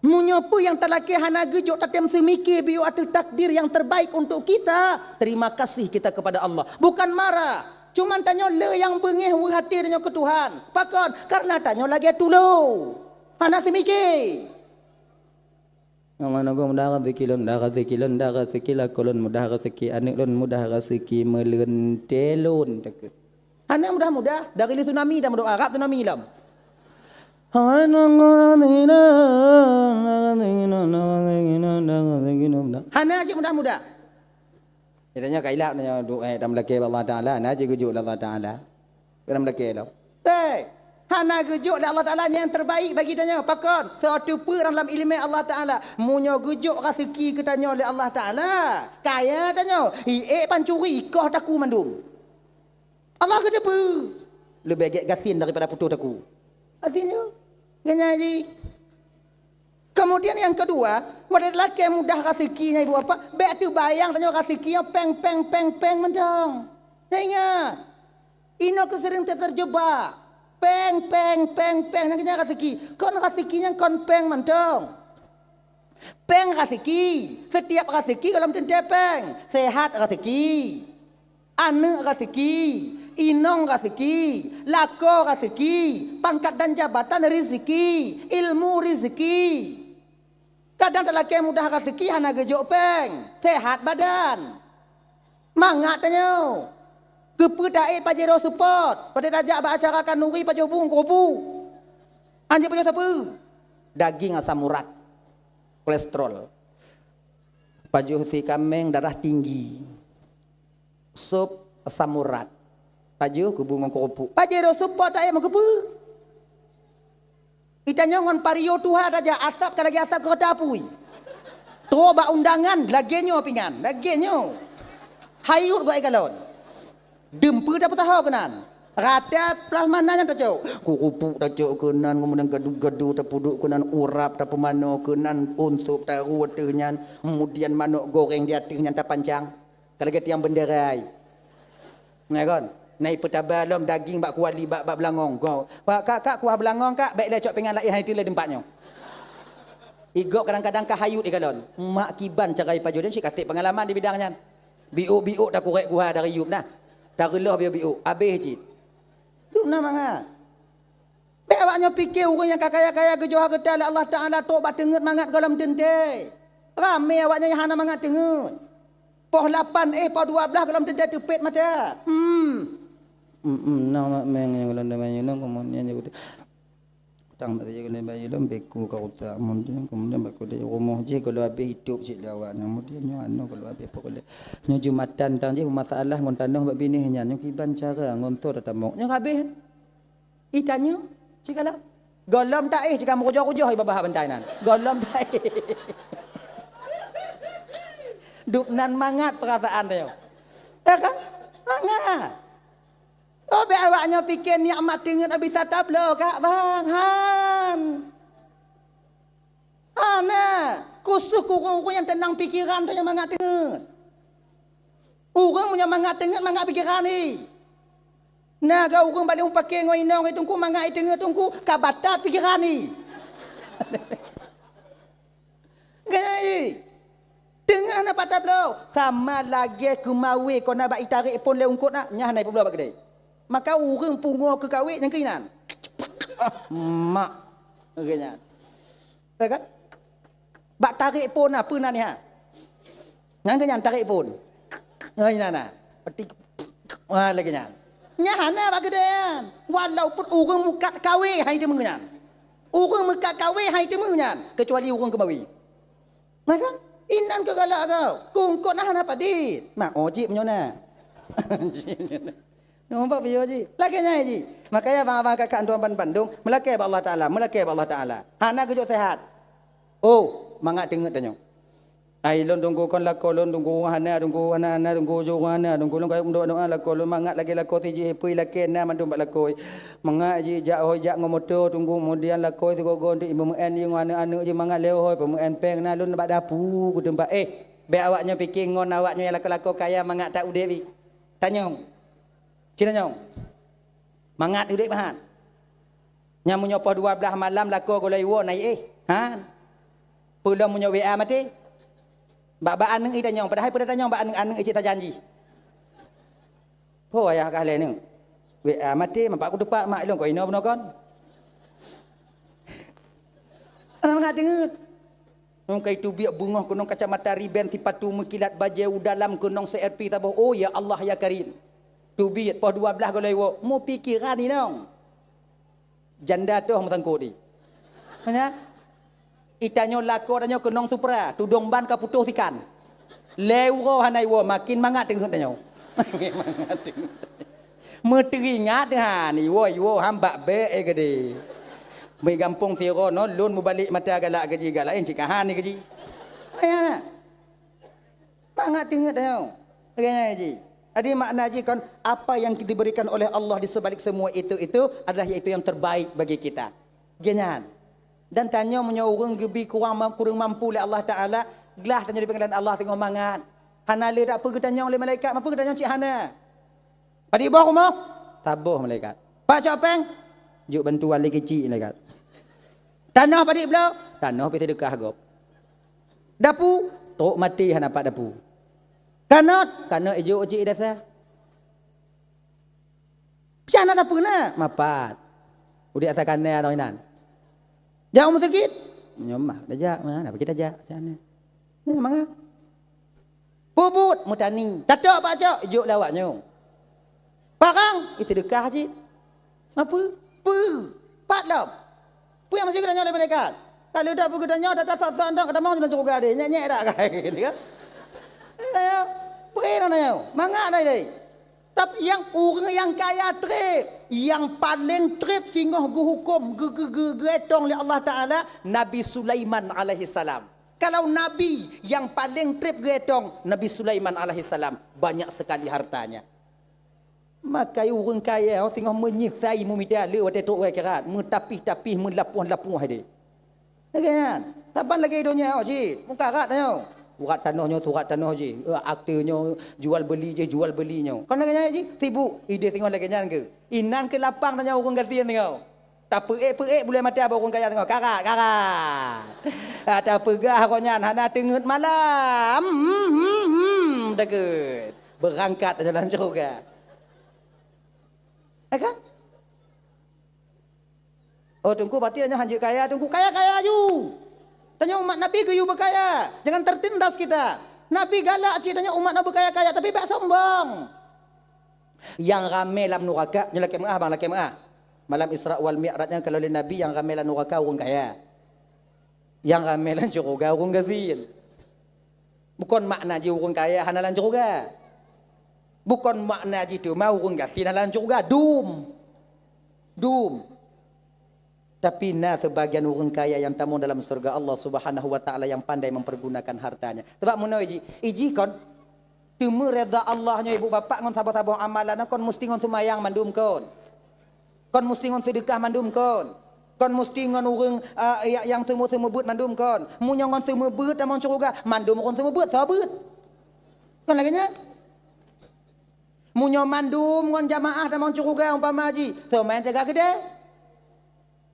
Munyopu yang terlaki hana gejuk tatem semikir biu atu takdir yang terbaik untuk kita. Terima kasih kita kepada Allah. Bukan marah. Cuman tanya le yang bengeh hati tanya ke Tuhan. Pakon karena tanya lagi dulu. Hana semikir. Allah nago mudah rezeki lakolon mudah rezeki anik lon mudah rezeki melentelon deket. Anak mudah dari tsunami dah mudah Arab tsunami lam. Hana aja mudah. Ditanya kailak nanya doa dalam laki Allah Taala, ana aja gujuk Allah Taala. Dalam laki lo. Hana gujuk Allah Ta'ala yang terbaik bagi tanya. Pakon. Suatu pun dalam ilmu Allah Ta'ala. Munyo gujuk rezeki ke tanya oleh Allah Ta'ala. Kaya tanya. Pancuri kau taku mandum. Allah kata apa? Lebih agak gasin daripada putus taku. Artinya. Ganyaji. Kemudian yang kedua. Wadah lelaki mudah rezekinya ibu apa. Baik tu bayang tanya rezekinya peng mendong. Saya ingat. Ino kesering terjebak. Peng yang kena rezeki. Kon rezekinya kon peng mantong. Peng rezeki. Setiap rezeki kalau tentu peng. Sehat rezeki. Anak rezeki. Inong rezeki. Lako rezeki. Pangkat dan jabatan rezeki. Ilmu rezeki. Kadang lelaki mudah rezeki hana gejok peng. Sehat badan. Mangat tanya. Kepedae pajero support. Pada dajak acara kanuri pajo bung kopu. Anjir pajo siapa? Daging asam urat. Kolesterol. Pajo hati kameng darah tinggi. Sup asam urat. Pajo kubung kopu. Pajero support tak mau kepu. Itanya ngon pario tuha daja asap kalagi asap ke dapui. Toba undangan lagenyo pingan. Lagenyo. Hayut gua ikalon. Dempu dapat tahu kenan. Rata plasmana yang terjauh. Kukupu terjauh kenan. Kemudian gaduh terpuduk kenan. Urap terpemano kenan. Untuk taruh ternyang. Kemudian manuk goreng di atasnya terpanjang. Kalau kita yang benderai. Nah kan? Naik petabalom daging bak kuali bak belangong. Kak kuah belangong kak. Baiklah cok pengen lai hari itulah tempatnya. Igok kadang-kadang kahayut ikalon. Mak kiban carai pajodan si kasih pengalaman di bidangnya. Biuk tak korek kuah dari yub nah. Tarulah biu habis cik. Duk nama ngah. Be awaknya fikir orang yang kaya-kaya gejoh harta Allah Taala tobat tengut mangat dalam tente. Ramai awaknya yang hana mangat tengut. Poh 8 poh 12 dalam tente tepet mata. Nama meng yang dalam namanya kemudian juga tang saja kena bayar dalam beku kau tak kemudian baku dia rumah je kalau habis hidup cik lawak kemudian nyo anu kalau habis pokok nyo jumatan tang je masalah ngon tanah bab bini nya nyo kiban cara ngontor tatamok nyo habis itanyo cik kala golom tak jika mujoh-mujoh babah bentai nan golom tak duk nan mangat perasaan dia ya kan mangat. Oh, be awaknya fikir nikmat dengan habis tatap lo kak bang han. Ana, khusus kurang yang tenang pikiran tu yang mangat dengan. Orang punya mangat dengan mangat pikiran ni. Nah, kau orang balik pakai ngoinong itu ku mangat dengan tungku kabatat pikiran ni. Gaya Dengan apa tak belau? Sama lagi kemawi kau nak bak tarik pun le ungkut nak nyah nai pun belau bak kedai. Maka urang pungo ke kawin yang keinan. Mak. Agaknya. Kan? Bak tarik pun apa nak ni ha? Yang kenyan tarik pun. Ngai nana. Peti lagi nyan. Nyah na bak kedai. Walaupun urang mukat kawin hai dia mengenyan. Urang mukat kawin hai dia mengenyan kecuali urang kemawi. Kan? Inan ke galak kau. Kungkot nah apa dit? Mak ojik menyona. Nampak video ji. Lakinya ji. Makanya abang-abang kakak tuan Bandung melakai ba Allah Taala, melakai ba Allah Taala. Hana kejut sehat. Oh, mangat dengar tanya. Ai lon tunggu kon lakon lon tunggu hana tunggu hana tunggu jurana tunggu lon kaya doa lakon lon mangat lagi lakon tiji pui laken na mandum bak lakoi. Mangat ji jak hoi jak ngomoto tunggu kemudian lakoi tu gogon di MN yang anu je mangat leo hoi pemen peng na lon bak dapu ku tempat be awaknya fikir ngon awaknya yang lakon kaya mangat tak udek bi. Tanya. Cina nyong. Mangat udek bahan. Nya munyo poh 12 malam lakon golai wo naik ha. Pulang munyo WA mati. Bak aneng ida nyong padahal pada tanya bak aneng icik tak janji. Po ayah kah le neng. WA mati mampak aku depak mak long ko ino beno kon. Ana mengat dengut. Nong kai tu biak bunga kunong kacamata riben sipatu mekilat bajau dalam kunong CRP taboh. Oh ya Allah ya Karim. Tu biak po 12 golai wo. Mu pikiran ni nong. Janda tu hang sangko di. Mana? Itanyo lako danyo kenong supra tudong ban ka putuh tikan leuro hanai wo makin mangat tengok danyo mangat tengok meteringat ha ni wo hamba be gede mai gampung firo no lun mu balik mata galak gaji galain cikahan ni gaji ayana mangat tengok danyo agaknya ji ada makna ji kan apa yang diberikan oleh Allah di sebalik semua itu adalah yaitu yang terbaik bagi kita genyan. Dan tanya punya orang gebi kurang mampu oleh Allah Taala, gelah tanya di pengadilan Allah tengok mangat. Hana le tak pergi tanya oleh malaikat, apa ke tanya cik Hana? Adik bawah rumah? Tabuh malaikat. Pak Copeng? Juk bantuan lagi kecil malaikat. Tanah padik belau? Tanah pergi sedekah gop. Dapu? Tok mati hana pak dapu. Kanot? Kanot ijuk cik dasar. Macam tak pernah? Mapat. Udik asal kanai atau inan? Jauh sakit? Nyomah, dajak mana? Bagi dajak macam mana? Ni mangga. Bubut mutani. Catok pak cok, juk lawaknya. Parang itu dekah je. Apa? Pat lom. Pu yang masih kena oleh mereka. Kalau dah pergi tanya dah tak tak kata mau jalan juga dia. Nyek dak kai ni kan. Ayo, pergi nanya. Mangga dah dia. Tapi yang orang yang kaya trip, yang paling trip tinggal hukum getong oleh Allah Taala Nabi Sulaiman alaihi salam. Kalau nabi yang paling trip getong Nabi Sulaiman alaihi salam, banyak sekali hartanya. Maka orang kaya tengah menyifai memidale wate tok wai kerat, mentapih-tapih melapuh-lapuh dia. Kan? Taban lagi dunia ji, muka rat tanya. Urat tanah je. Aktornya jual belinya. Kau nak kena je? Sibuk. Ide tengok lagi nyan ke? Inan ke lapang tanya orang gantian tengok. Tak perik boleh mati apa orang kaya tengok. Karat. Tak pegah kau nyan. Hana tengut malam. Dekat. Berangkat jalan juga. Kan? Oh tunggu berarti hanya hanjik kaya. Tunggu kaya ju. Tanya umat Nabi ke you berkaya. Jangan tertindas kita. Nabi galak cik tanya umat Nabi berkaya-kaya. Tapi tak sombong. Yang ramai dalam neraka. Yang laki ma'ah bang laki ma'ah. Malam Isra' wal Mi'rajnya kalau oleh Nabi yang ramai dalam neraka orang kaya. Yang ramai dalam syurga orang gazil. Bukan makna je orang kaya hana dalam syurga. Bukan makna je tu mau orang gazil dalam syurga. Dum. Tapi sebagian orang kaya yang tamu dalam surga Allah Subhanahu wa taala yang pandai mempergunakan hartanya. Sebab mun iji kon temu redha Allahnya ibu bapa ngon sabar-sabar amalan kon mesti ngon sumayang mandum kon. Kon mesti ngon sedekah mandum kon. Kon mesti ngon urang yang temu beut mandum kon. Mun ngon temu beut dalam surga mandum kon temu beut sabeut. Kon laginya Mun mandum ngon jamaah dalam surga umpama haji. So main jaga gede.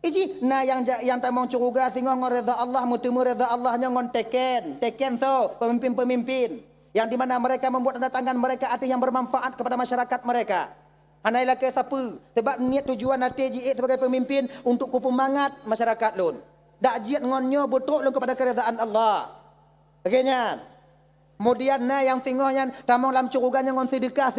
Iji na yang tamong curuga singo ngon reda Allah mutemu reda Allahnya ngon teken so pemimpin-pemimpin yang di mana mereka membuat tanda tangan mereka ada yang bermanfaat kepada masyarakat mereka. Anailah ke siapa? Sebab niat tujuan nanti ji sebagai pemimpin untuk ku pemangat masyarakat lun. Dak jiat ngonnya betul lun kepada keredaan Allah. Okeynya. Kemudian na yang singonya tamong lam curuganya ngon sedekah.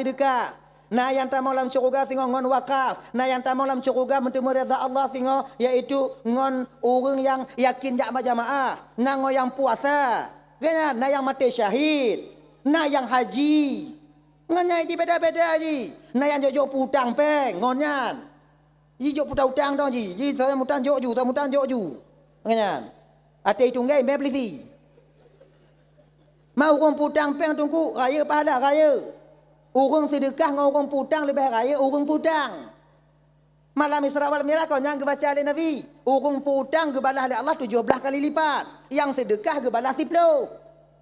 Nah yang tamong lam curuga singo ngon wakaf. Nah yang tamong lam curuga mentemu reza Allah singo iaitu ngon orang yang yakin jak jamaah. Nah ngo yang puasa. Kan? Nah yang mati syahid. Nah yang haji. Ngonya ji beda-beda ji. Nah yang jok putang peng ngonyan. Ji jok putang dong ji. Ji saya mutan jok ju, mutan jok ju. Ngonya. Ate itu ngai me peliti. Mau orang putang peng tunggu raya pahala raya. Urung sedekah dengan urung putang lebih raya urung putang. Malam Isra wal Mi'raj kau yang kebaca oleh Nabi. Urung putang kebalah oleh Allah 17 kali lipat. Yang sedekah kebalah 10.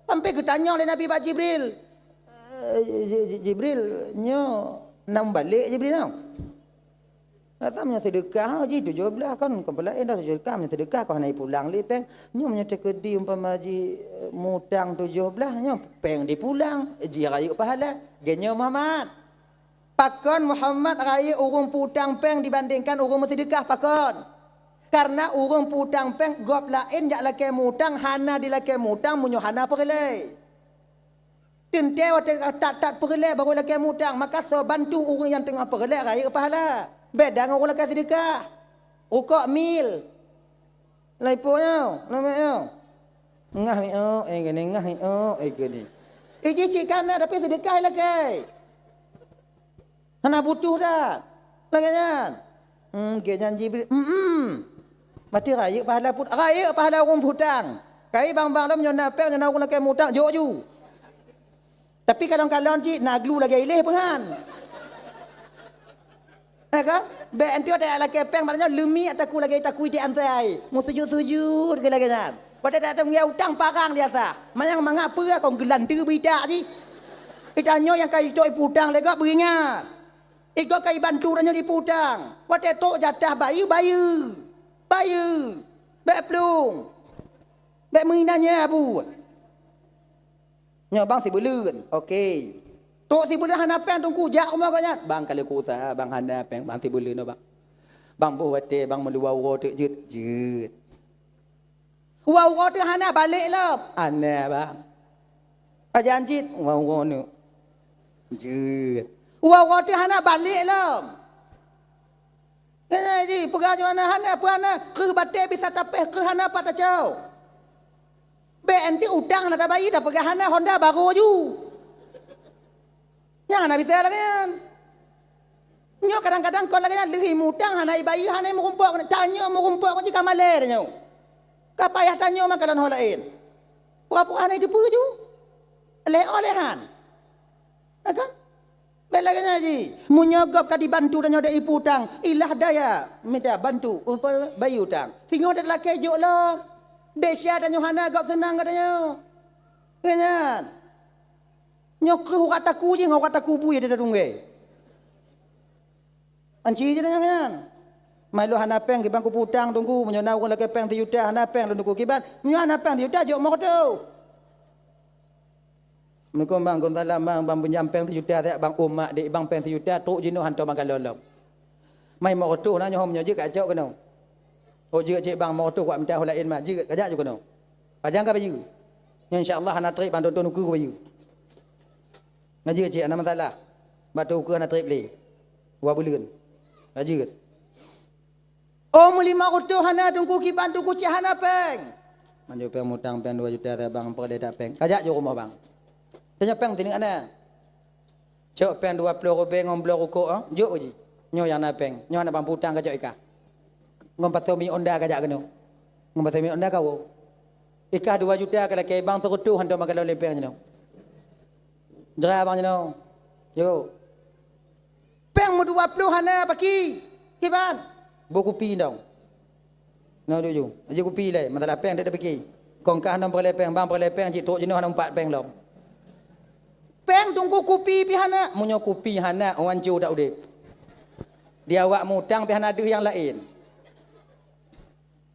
Sampai ketanya oleh Nabi Pak Jibril. Jibril nyo nam balik Jibril tau. Datangnya sedekah haji 17 kan kepala dah sedekah nya sedekah kau naik pulang li peng nyo menyata kedi umpama haji mutang 17 nyo peng di pulang ji raya pahala genyo Muhammad pakon Muhammad raya urung putang peng dibandingkan urung sedekah pakon karena urung putang peng gop lain jak lake mutang hana di lake mutang munyo hana perlei tente tak perlei baru lake mutang maka so bantu urung yang tengah perlei raya pahala. Beda dengan orang lakukan sedekah. Rukuk mil. Laipunya. Namanya. Ngah mi gini ngah mi gini. Iji cikan dah tapi sedekah lagi. Hana butuh dah. Lagian. Genyan Jibril. Mati raya pahala put. Raya pahala orang putang. Kai bang-bang dah menyona pel dengan orang lakukan mutang jok ju. Tapi kadang-kadang cik naglu lagi ilih pengan. Kan? Be anti ada lagi peng maknanya lemi ataku lagi takui di antai. Mu sujud-sujud ke lagi kan. Pada datang dia utang parang dia sah. Mayang mangapa kau gelan tu bidak ji. Itanyo yang kai toi putang lega beringat. Iko kai bantu danyo di putang. Pada tok jatah bayu. Be plung. Be menginanya abu. Nyo bang si belun. Okey. Tok si bulan hana peng tunggu jak rumah kau nyat. Bang kalau ku usaha bang hana peng bang si bulan no bang. Bang buat bang meluau rote jut. Wow rote hana balik lah. Hana bang. Ajan jit wow no. Jut. Wow rote hana balik lah. Kena ji pegah mana hana ke batik bisa tapeh ke hana pada jauh. Be anti utang nak bayi dah pegah hana Honda baru ju. Yang nak bicara kan? Nyo kadang-kadang kau lagi lagi mutang hanai bayi hanai merumpok tanya merumpok kau jika maler nyo. Kau payah tanya makanan hal lain. Pura-pura hanai depu ju. Olehan. Kan? Bela kan ji. Munyogop kadi bantu dan nyodak iputang. Ilah daya minta bantu untuk bayi utang. Singo dak laki juk lo. Desya dan Yohana gop senang katanya. Kenyan. Nyok kataku je ngau kataku bu ya dia dungge. Anci je jangan. Mai lo hana peng ki bangku putang tunggu menyona orang lagi peng tiuta hana peng tunggu kiban. Menyo hana peng tiuta jok mo tu. Mekom bang kon salam bang pinjam peng tiuta tak bang umak dik bang peng tiuta tok jino hanto bang kalolom. Mai mo tu na nyom nyo je ka jok keno. Oh je cik bang mo tu kuat minta holain mah je ka jak jok keno. Pajang ka bayu. Insya-Allah hana trip bang tonton ku bayu. Ngaji cik ana masalah. Batu ke ana trip le. Wa buleun. Ngaji. Oh mulima utuh hana tunggu ki bantu ku cik hana peng. Manjo peng mutang peng 2 juta bang perle tak peng. Kajak jo rumah bang. Tanya peng tining ana. Cok peng 20 rupiah ngomblo rukuk jok uji. Nyo yang na peng. Nyo ana bang putang kajak ika. Ngom patomi onda kajak keno. Ngom patomi onda kau. Ika 2 juta kalau ke bang terutuh hantu makalo lempeng nyo. Jera bang nyo. Yo. Peng mu 20 hana paki. Kiban. Bo kopi dong. No ju. Aje kopi le, masalah peng dak paki. Kongkah nom perle peng bang perle peng cik tok jeno hana 4 peng long. Peng tunggu kopi pi hana. Munyo kopi hana orang cu dak udik. Dia awak mutang pi hana ada yang lain.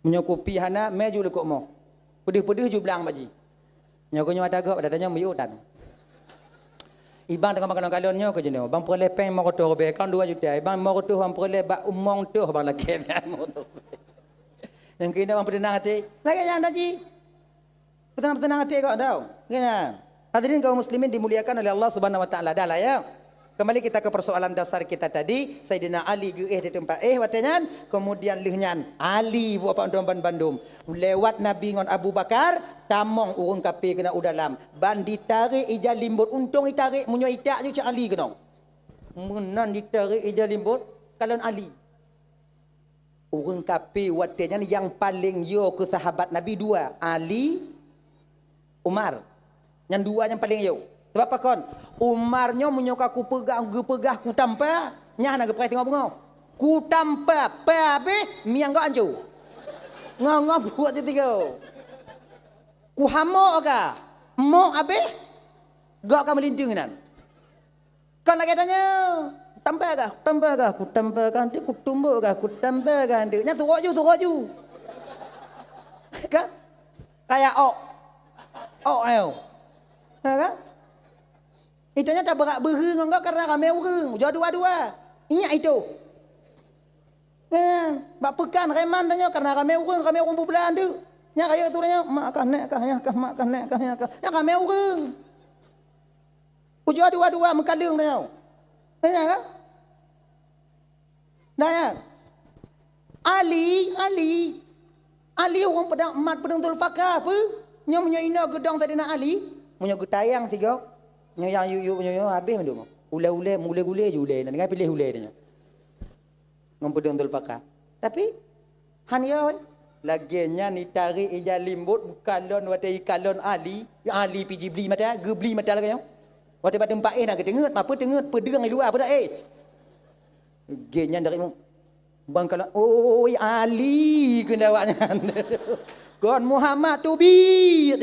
Menyo kopi hana meju lekok mo. Pedih-pedih ju belang baji. Nyo ko nyo ada gak dadanya meyutan. Ibang tengah makan kalonnya ke jenuh. Bang perle peng mau kotor be kan 2 juta. Ibang mau kotor bang perle bak umong tu bang lagi motor. Yang kena bang bertenang hati. Lagi yang daji. Bertenang hati kau tahu. Kena. Hadirin kaum muslimin dimuliakan oleh Allah Subhanahu wa taala. Dah lah ya. Kembali kita ke persoalan dasar kita tadi. Sayyidina Ali geeh di tempat watanya. Kemudian lihnyan Ali buat Bandung. Lewat Nabi ngon Abu Bakar, tamong urung kape kena udalam. Ban ditarik ijal limbut. Untung ditarik munyo itak je cak Ali kena. Menan ditarik ijal limbut kalon Ali. Urung kape watanya yang paling yo ke sahabat Nabi 2, Ali, Umar. Yang 2 yang paling yo. Sebab apa kon? Umarnya menyoka ku pegah ku tampa, nyah nak gepreh tengok bengau. Ku tampa, pa be miang kau anju. Ngau buat je tiga. Ku hamo ka? Mo abe? Gak ka melindung nan. Kon lagi tanya, tambah kah? Tambah kah? Ku tambah kah? Ku tumbuk kah? Ku tambah kah? Nya turut ju. Kan? Kayak ayo. Kan? Itanya tak berak berheng enggak karena ramai orang. Jauh dua-dua. Ingat itu. Kan? Bak pekan reman tanya karena ramai orang berbelan tu. Nya kaya tu tanya, mak kah nek kah ya kah mak kah nek kah ya kah. Nya ramai orang. Jauh dua-dua mengkalung tanya. Tanya kan? Tanya. Ali orang pedang emat pedang Zulfaqar apa? Nya punya ina gedang tadi nak Ali. Punya getayang tiga. Yang yu habis mendung. Ule-ule je ule. Nak pilih ule dia. Ngempedeng Zulfaqar. Tapi hanya laginya ni tarik ijal limbut kalon watai kalon Ali piji beli mata, gebli mata lagi yo. Watai pada empat nak ketengut, apa tengut pedeng di luar apa dak Genya dari bang kalau Ali kena awaknya. Gon Muhammad tu bi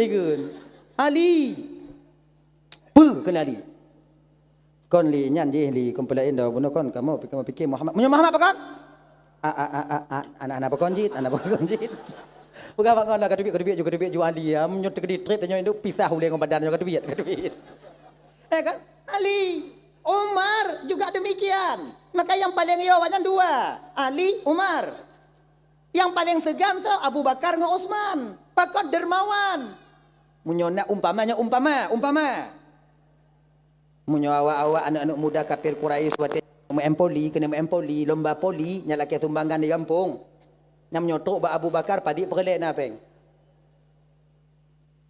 Ali. Kena Ali. Kon li nyan je li kompelain dah bunuh kon kamu fikir Muhammad. Muhammad apa kon? Anak-anak apa kon jit? Anak apa kon jit? Bukan apa kon lah kadubit juga Ali ya. Menyo tegedi trip tanya itu pisah uleng badan kadubit. Kan? Ali, Umar juga demikian. Maka yang paling yo wajan 2. Ali, Umar. Yang paling segan tu Abu Bakar dengan Utsman. Pakot dermawan. Munyona umpama. Munyo awak-awak anak-anak muda kafir Quraisy wate kena empoli lomba poli nya laki sumbangan di kampung. Nya menyotok ba Abu Bakar padi perlek na peng.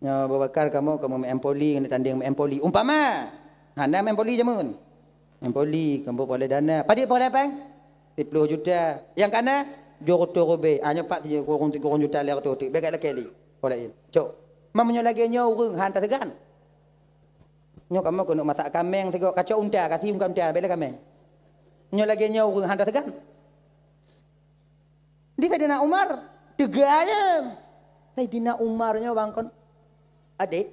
Nya Abu Bakar kamu empoli kena tanding empoli umpama. Hana empoli jamun. Empoli kamu boleh dana. Padi boleh peng? 10 juta. Yang kana joro be. Hanya 4 juta lek tu. Begat laki li. Boleh. Cok. Mamnyo lagi nyo urang hantar tegan. Nyo kamu kena masak kameng tengok kacau unta kasih unta bela kameng. Nyo lagi nyo urang hantar tegan. Di Saidina Umar tegaya. Saidina Umarnya bangkon. Adik.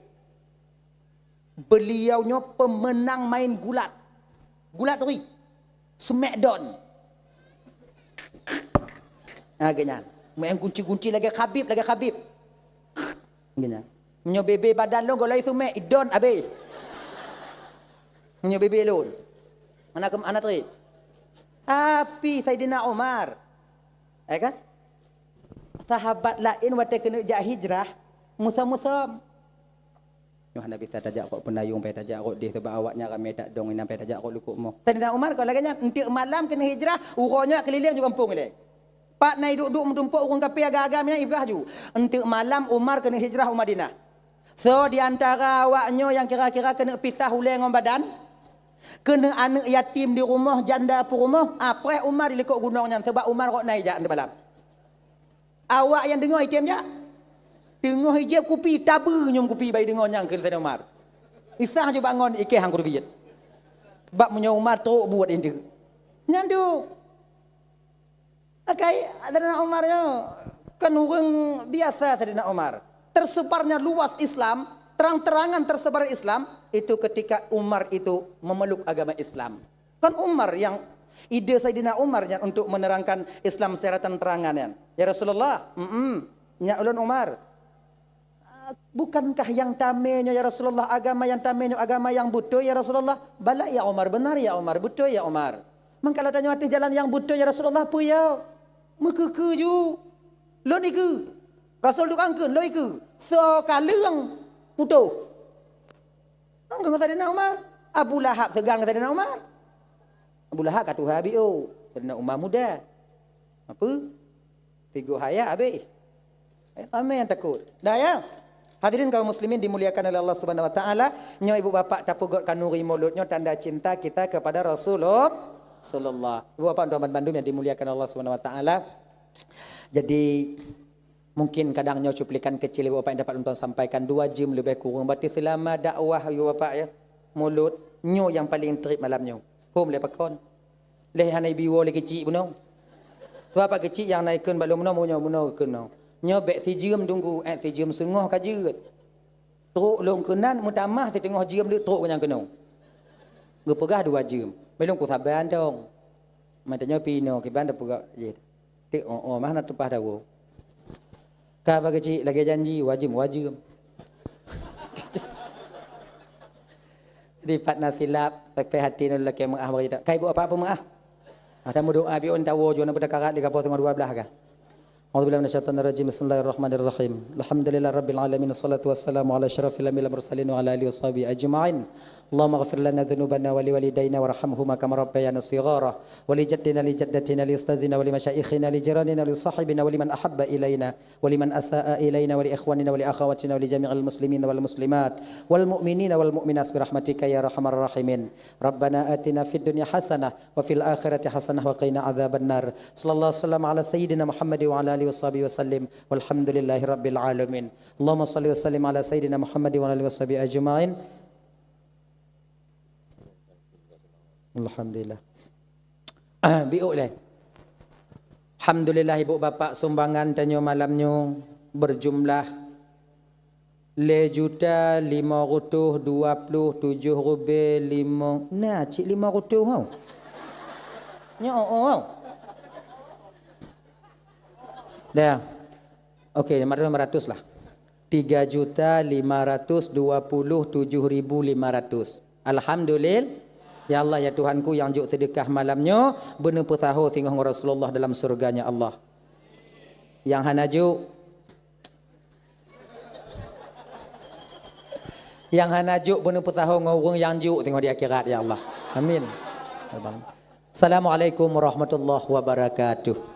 Beliaunya pemenang main gulat. Gulat ri. Smackdown. Agaknya. Main kunci-kunci lagi Khabib. Agaknya. Nyo bebe badan lo golai sumek idon abe. Nyo bebe lo. Anak tri. Tapi Saidina Umar. Kan? Sahabat lain waktu kena jak hijrah. Musam-musam. Yohana bisa tajak kok penayung pai tajak kok dia sebab awaknya ramai tak dong ina pai tajak kok lukuk mo. Saidina Umar kalau laganya entik malam kena hijrah, uronya keliling juga kampung dia. Pak nai duduk mentumpuk urang kapi agak-agak mina ibrah ju. Entik malam Umar kena hijrah ke Madinah. So di antara awaknya yang kira-kira kena pisah uleng ngom badan, kena anak yatim di rumah, janda pu rumah, apa Umar dilekok gunungnya sebab Umar kok naik jak malam. Awak yang dengar item jak? Dengar hijab kupi tabu nyum kupi bai dengar nyang ke Saidina Umar. Isah je bangun ikeh hang kurbiat. Bab punya Umar teruk buat itu. Nyandu. Akai Saidina Umarnya kan orang biasa Saidina Umar. Tersebarnya luas Islam, terang-terangan tersebar Islam itu ketika Umar itu memeluk agama Islam. Kan Umar yang Ide Saidina Umar nya untuk menerangkan Islam secara terang-terangan ya. Ya Rasulullah, nya ulun Umar. Bukankah yang tamenya ya Rasulullah agama yang tamenya agama yang betul ya Rasulullah? Bala ya Umar, benar ya Umar, betul ya Umar. Mengkalau tanya mati jalan yang betul ya Rasulullah pu ya. Mekeke ju. Lo ni ke. Rasul tu angkeun lo iku. So kaleng putu. Nang Saidina Umar. Abu Lahab segang Saidina Umar. Abu Lahab kat Tuhan bio. Saidina Umar muda. Apa? Figur haya habis. Ramai yang takut. Dah ya. Hadirin kaum muslimin dimuliakan oleh Allah Subhanahu wa taala, nyo ibu bapa tapugot kanuri mulutnya tanda cinta kita kepada Rasulullah sallallahu. Ibu bapa tuan bandum yang dimuliakan Allah Subhanahu wa taala. Jadi mungkin kadang nyo cuplikan kecil ibu bapa yang dapat tuan sampaikan 2 jam lebih kurang berarti selama dakwah ibu bapa ya. Mulut nyo yang paling trip malam nyo. Hom le pakon. Le hanai biwo le kecil puno. Tu apa kecil yang naikkan balum muno kena. Nyo bek si jam tunggu si jam sengah kajeut. Teruk long kenan mutamah di tengah jam dia teruk yang kena. Gepegah 2 jam. Belum ku sabar dong. Matanya pino ke banda pegak je. Tik mah nak tepah dawo. Ka bagi cik lagi janji wajib. Di pat nasilap pakai hati nak lelaki mengah bagi tak. Kai buat apa mengah? Ada doa biun tawo jo nak berkarat di kapal tengah 12 kan. أعوذ بالله من الشيطان الرجيم بسم الله الرحمن الرحيم الحمد لله رب العالمين الصلاة والسلام على أشرف الأنبياء والمرسلين وعلى آله وصحبه أجمعين اللهم اغفر لنا ذنوبنا ولوالدينا وارحمهما كما ربيانا صغارا ولجدنا لجدتنا لأستاذنا ولمشايخنا لجيراننا لصاحبنا ولمن أحب إلينا ولمن أساء إلينا ولإخواننا ولأخواتنا ولجميع المسلمين والمسلمات والمؤمنين والمؤمنات برحمتك يا أرحم الراحمين ربنا آتنا في الدنيا حسنة وفي الآخرة حسنة وقنا عذاب النار صلى الله وسلم على سيدنا محمد وعلى آله وصحبه وسلم والحمد لله رب العالمين اللهم صل وسلم على سيدنا محمد وعلى آله وصحبه أجمعين Alhamdulillah. Biuk lah. Alhamdulillah ibu bapa sumbangan tanyo malamnyo berjumlah 527,5 nah cik 500 hau. Nya oh. Dah. Okey 500 lah. 3.527.500. Alhamdulillah. Ya Allah ya Tuhanku yang juk sedekah malamnya benar petahur tengok Rasulullah dalam surganya Allah. Yang hanajuk benar petahur ngurung yang juk tengok di akhirat ya Allah. Amin. Assalamualaikum warahmatullahi wabarakatuh.